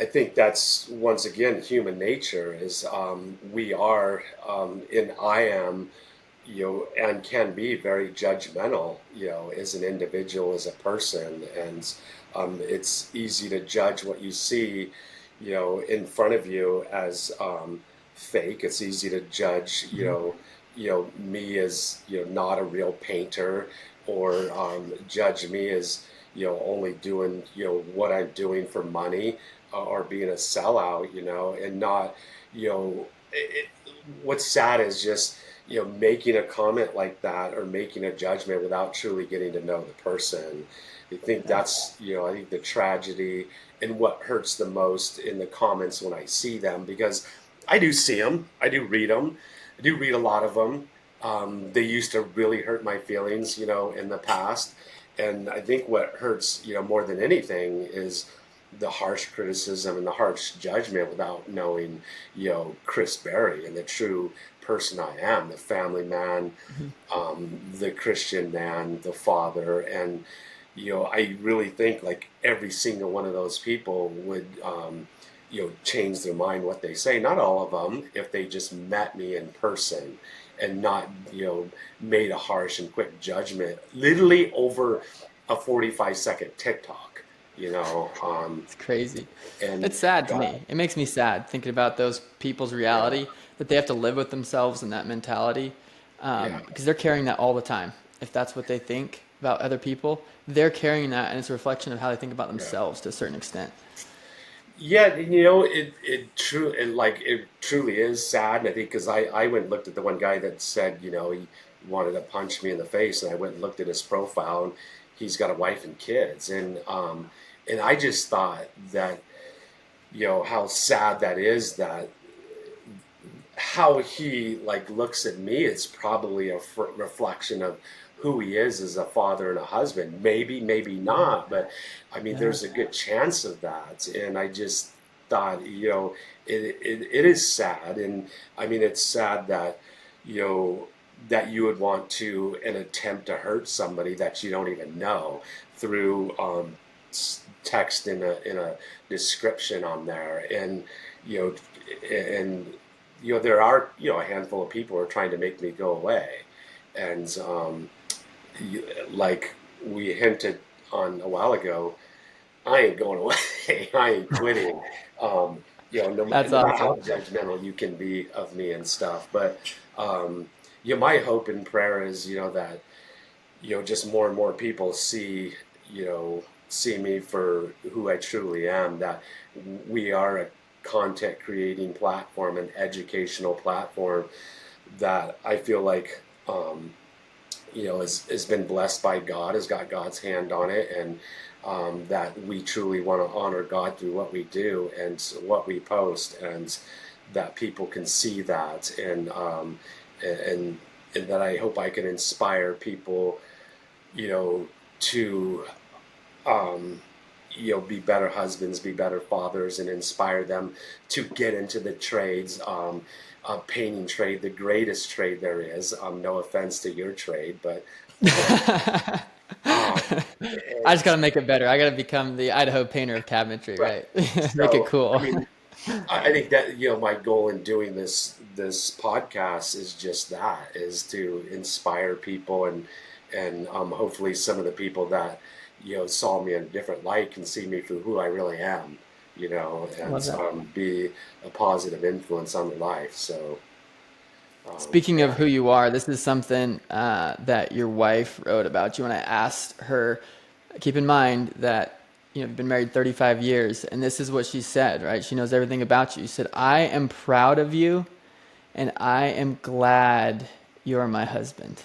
think that's once again human nature is we are and I am, and can be very judgmental, as an individual, as a person, and it's easy to judge what you see, in front of you as fake. It's easy to judge, me as not a real painter, or judge me as only doing what I'm doing for money, or being a sellout, and not what's sad is just making a comment like that or making a judgment without truly getting to know the person. I think Yeah. that's I think the tragedy and what hurts the most in the comments when I see them, because I do see them, I do read them, I do read a lot of them. They used to really hurt my feelings, in the past, and I think what hurts more than anything is the harsh criticism and the harsh judgment without knowing, Chris Berry and the true person I am, the family man, Mhm. the Christian man, the father. And, I really think like every single one of those people would, change their mind what they say. Not all of them, if they just met me in person and not, made a harsh and quick judgment, literally over a 45-second TikTok, It's crazy. and It's sad to God, me. It makes me sad thinking about those people's reality, yeah, that they have to live with themselves and that mentality, yeah, because they're carrying that all the time. If that's what they think about other people, they're carrying that, and it's a reflection of how they think about yeah. themselves to a certain extent. Yeah, it truly is sad. And I think because I went and looked at the one guy that said, he wanted to punch me in the face, and I went and looked at his profile, and he's got a wife and kids, and I just thought that, how sad that is, that how he like looks at me, it's probably a reflection of who he is as a father and a husband. Maybe, maybe not, but I mean, Yeah. there's a good chance of that. And I just thought, it is sad. And I mean, it's sad that, you know, that you would want to an attempt to hurt somebody that you don't even know through text in a description on there. And you know and there are a handful of people who are trying to make me go away, and like we hinted on a while ago, I ain't going away. I ain't quitting. That's No matter how awesome. judgmental you can be of me and stuff, but my hope and prayer is that just more and more people see me for who I truly am. That we are a content creating platform, an educational platform that I feel like has been blessed by God, has got God's hand on it, and that we truly want to honor God through what we do and what we post, and that people can see that, and and that I hope I can inspire people, you know, to um, be better husbands, be better fathers, and inspire them to get into the trades. Painting trade, the greatest trade there is. No offense to your trade, but um, I just got it's to make it better. I got to become the Idaho painter of cabinetry, right. right? Make it So, I cool. mean, I think that my goal in doing this podcast is just that, is to inspire people, and hopefully some of the people that saw me in a different light can see me for who I really am, I love and that. be a positive influence on their life. So Speaking of yeah, who you are, this is something that your wife wrote about you. When I asked her, keep in mind that you've been married 35 years, and this is what she said, right? She knows everything about you. She said, "I am proud of you, and I am glad you're my husband."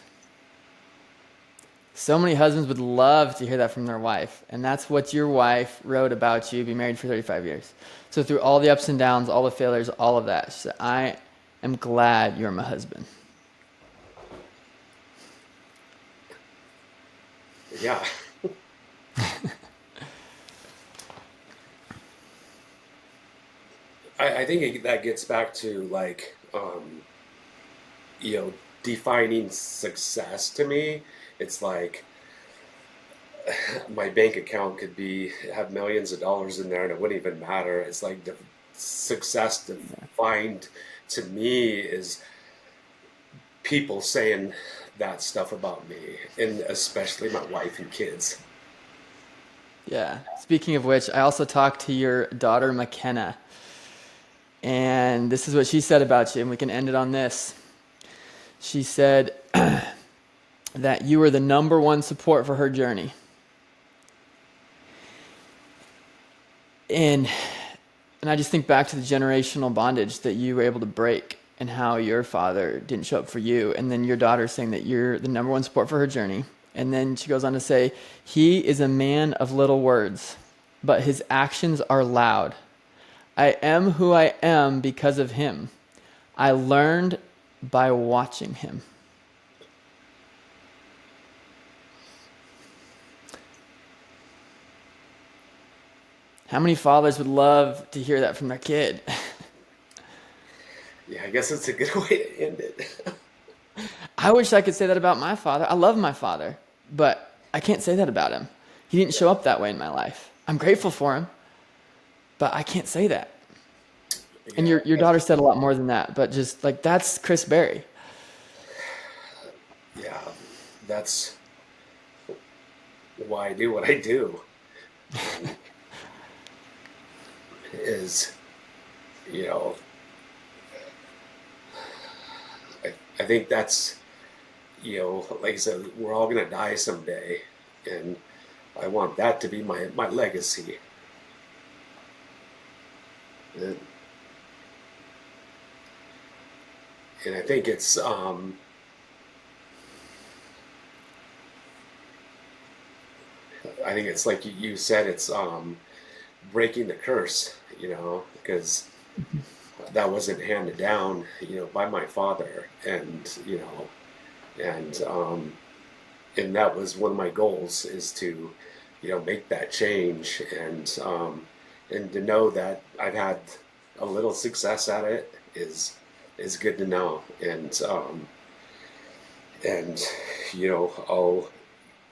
So many husbands would love to hear that from their wife, and that's what your wife wrote about you, being married for 35 years. So through all the ups and downs, all the failures, all of that, she said, "I am glad you're my husband." yeah. I think that gets back to like you know defining success to me. It's like my bank account could be have millions of dollars in there and it wouldn't even matter. It's like the success defined to me is people saying that stuff about me, and especially my wife and kids. Yeah. Speaking of which, I also talked to your daughter McKenna, and this is what she said about you, and we can end it on this. She said that you were the number one support for her journey. And and I just think back to the generational bondage that you were able to break and how your father didn't show up for you. And then your daughter saying that you're the number one support for her journey. And then she goes on to say, he is a man of little words, but his actions are loud. I am who I am because of him. I learned by watching him. How many fathers would love to hear that from their kid? Yeah, I guess it's a good way to end it. I wish I could say that about my father. I love my father, but I can't say that about him. He didn't show up that way in my life. I'm grateful for him, but I can't say that. And Yeah, your daughter said a lot more than that, but just like that's Chris Berry. yeah, that's why I do what I do. And is you know I think that's like I said, we're all gonna die someday, and I want that to be my legacy. And, and I think it's like you said, it's breaking the curse, because that wasn't handed down, by my father, and and that was one of my goals, is to, make that change, and to know that I've had a little success at it is good to know, and I'll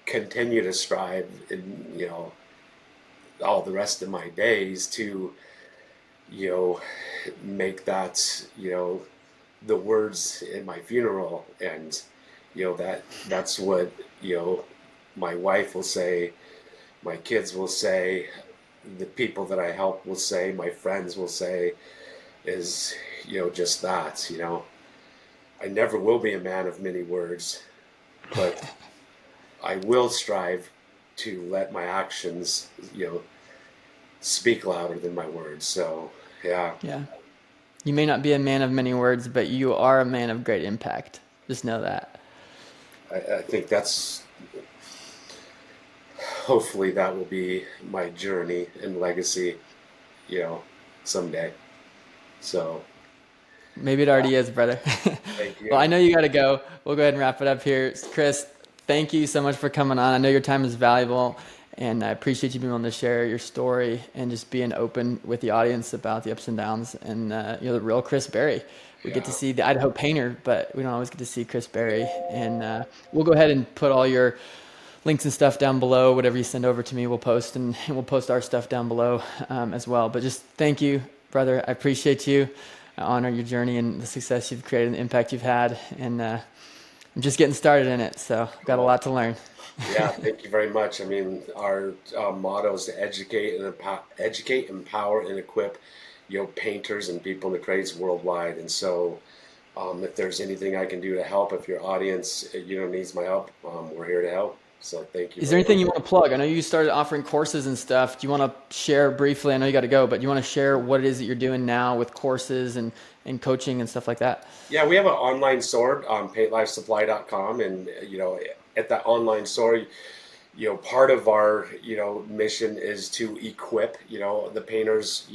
continue to strive in all the rest of my days to you know make that the words in my funeral, and that's what my wife will say, my kids will say, the people that I help will say, my friends will say, is just that. I never will be a man of many words, but I will strive to let my actions speak louder than my words. So yeah, Yeah. You may not be a man of many words, but you are a man of great impact. Just know that. I think that's hopefully that will be my journey and legacy, you know, someday. So, Maybe it already is, brother. thank Well, I you. know you got to go. We'll go ahead and wrap it up here. Chris, thank you so much for coming on. I know your time is valuable, and I appreciate you being willing to share your story and just being open with the audience about the ups and downs. And you're the real Chris Berry. We get to Yeah. see the Idaho painter, but we don't always get to see Chris Berry. And we'll go ahead and put all your links and stuff down below. Whatever you send over to me, we'll post, and we'll post our stuff down below as well. But just thank you, brother. I appreciate you. I honor your journey and the success you've created and the impact you've had. And I'm just getting started in it, so I've got a Cool. lot to learn. Yeah, thank you very much. I mean, our motto is to educate, empower, and equip, painters and people in the trades worldwide. And so, if there's anything I can do to help, if your audience, needs my help, we're here to help. So, thank you Is there very much. anything you want to plug? I know you started offering courses and stuff. Do you want to share briefly? I know you got to go, but do you want to share what it is that you're doing now with courses and coaching and stuff like that? Yeah, we have an online store on paintlifesupply.com, and at that online store, part of our mission is to equip the painters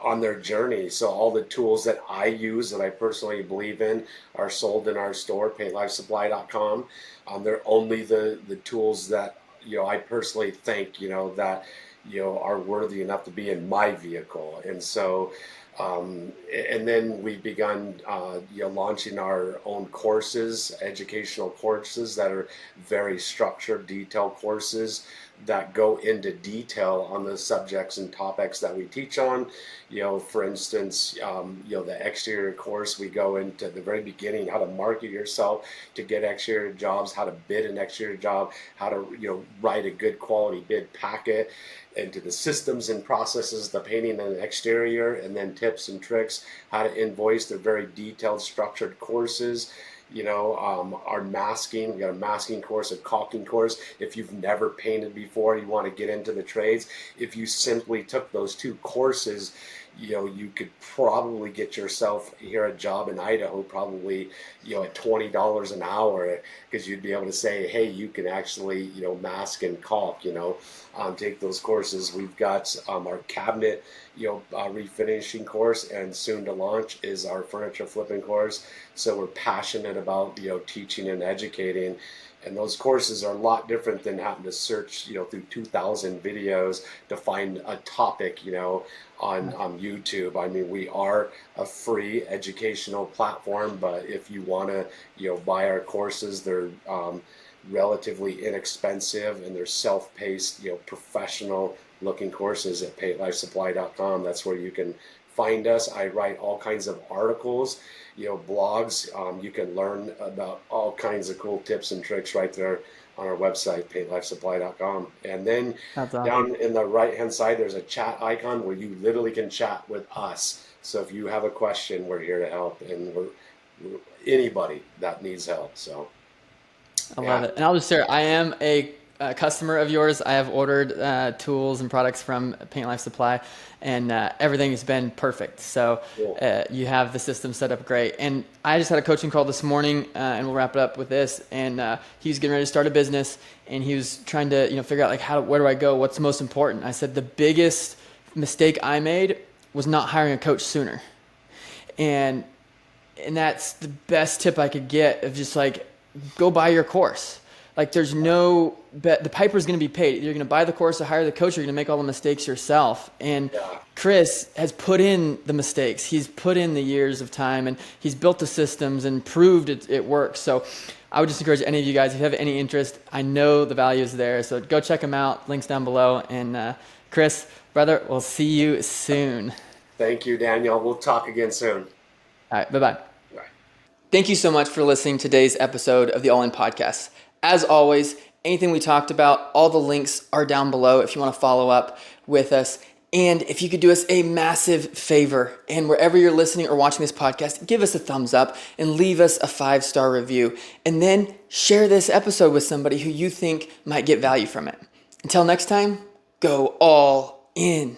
on their journey. So all the tools that I use that I personally believe in are sold in our store, paintlifesupply.com. They're only the tools that I personally think that are worthy enough to be in my vehicle. And so and then we've begun launching our own courses, educational courses that are very structured, detailed courses that go into detail on the subjects and topics that we teach on. For instance, the exterior course, we go into the very beginning, how to market yourself to get exterior jobs, how to bid an exterior job, how to write a good quality bid packet, into the systems and processes, the painting and the exterior, and then tips and tricks, how to invoice. They're very detailed, structured courses. Our masking, we got a masking course, a caulking course. If you've never painted before, you want to get into the trades, if you simply took those two courses, you could probably get yourself here a job in Idaho, probably, at $20 an hour, because you'd be able to say, hey, you can actually, mask and caulk, take those courses. We've got our cabinet, refinishing course, and soon to launch is our furniture flipping course. So we're passionate about, teaching and educating. And those courses are a lot different than having to search, through 2,000 videos to find a topic, on YouTube. I mean, we are a free educational platform, but if you want to, buy our courses, they're relatively inexpensive, and they're self-paced, professional looking courses at paintlifesupply.com. That's where you can find us. I write all kinds of articles, blogs. You can learn about all kinds of cool tips and tricks right there on our website, paintlifesupply.com. And then That's awesome. down in the right hand side, there's a chat icon where you literally can chat with us. So if you have a question, we're here to help, and we're anybody that needs help. So I love yeah, it. And I'll just share, I am a customer of yours. I have ordered tools and products from Paint Life Supply, and everything has been perfect. So cool. you have the system set up great. And I just had a coaching call this morning, and we'll wrap it up with this. And he's getting ready to start a business, and he was trying to figure out like where do I go? What's most important? I said the biggest mistake I made was not hiring a coach sooner. And that's the best tip I could get, of just like, go buy your course. Like, there's no bet. The piper's going to be paid. You're going to buy the course or hire the coach, or you're going to make all the mistakes yourself. And Yeah. Chris has put in the mistakes. He's put in the years of time, and he's built the systems and proved it works. So I would just encourage any of you guys, if you have any interest, I know the value is there. So go check him out. Links down below. And Chris, brother, we'll see you soon. Thank you, Daniel. We'll talk again soon. All right. Bye-bye. Bye. Thank you so much for listening to today's episode of the All In Podcast. As always, anything we talked about, all the links are down below if you want to follow up with us. And if you could do us a massive favor, and wherever you're listening or watching this podcast, give us a thumbs up and leave us a 5-star review. And then share this episode with somebody who you think might get value from it. Until next time, go all in.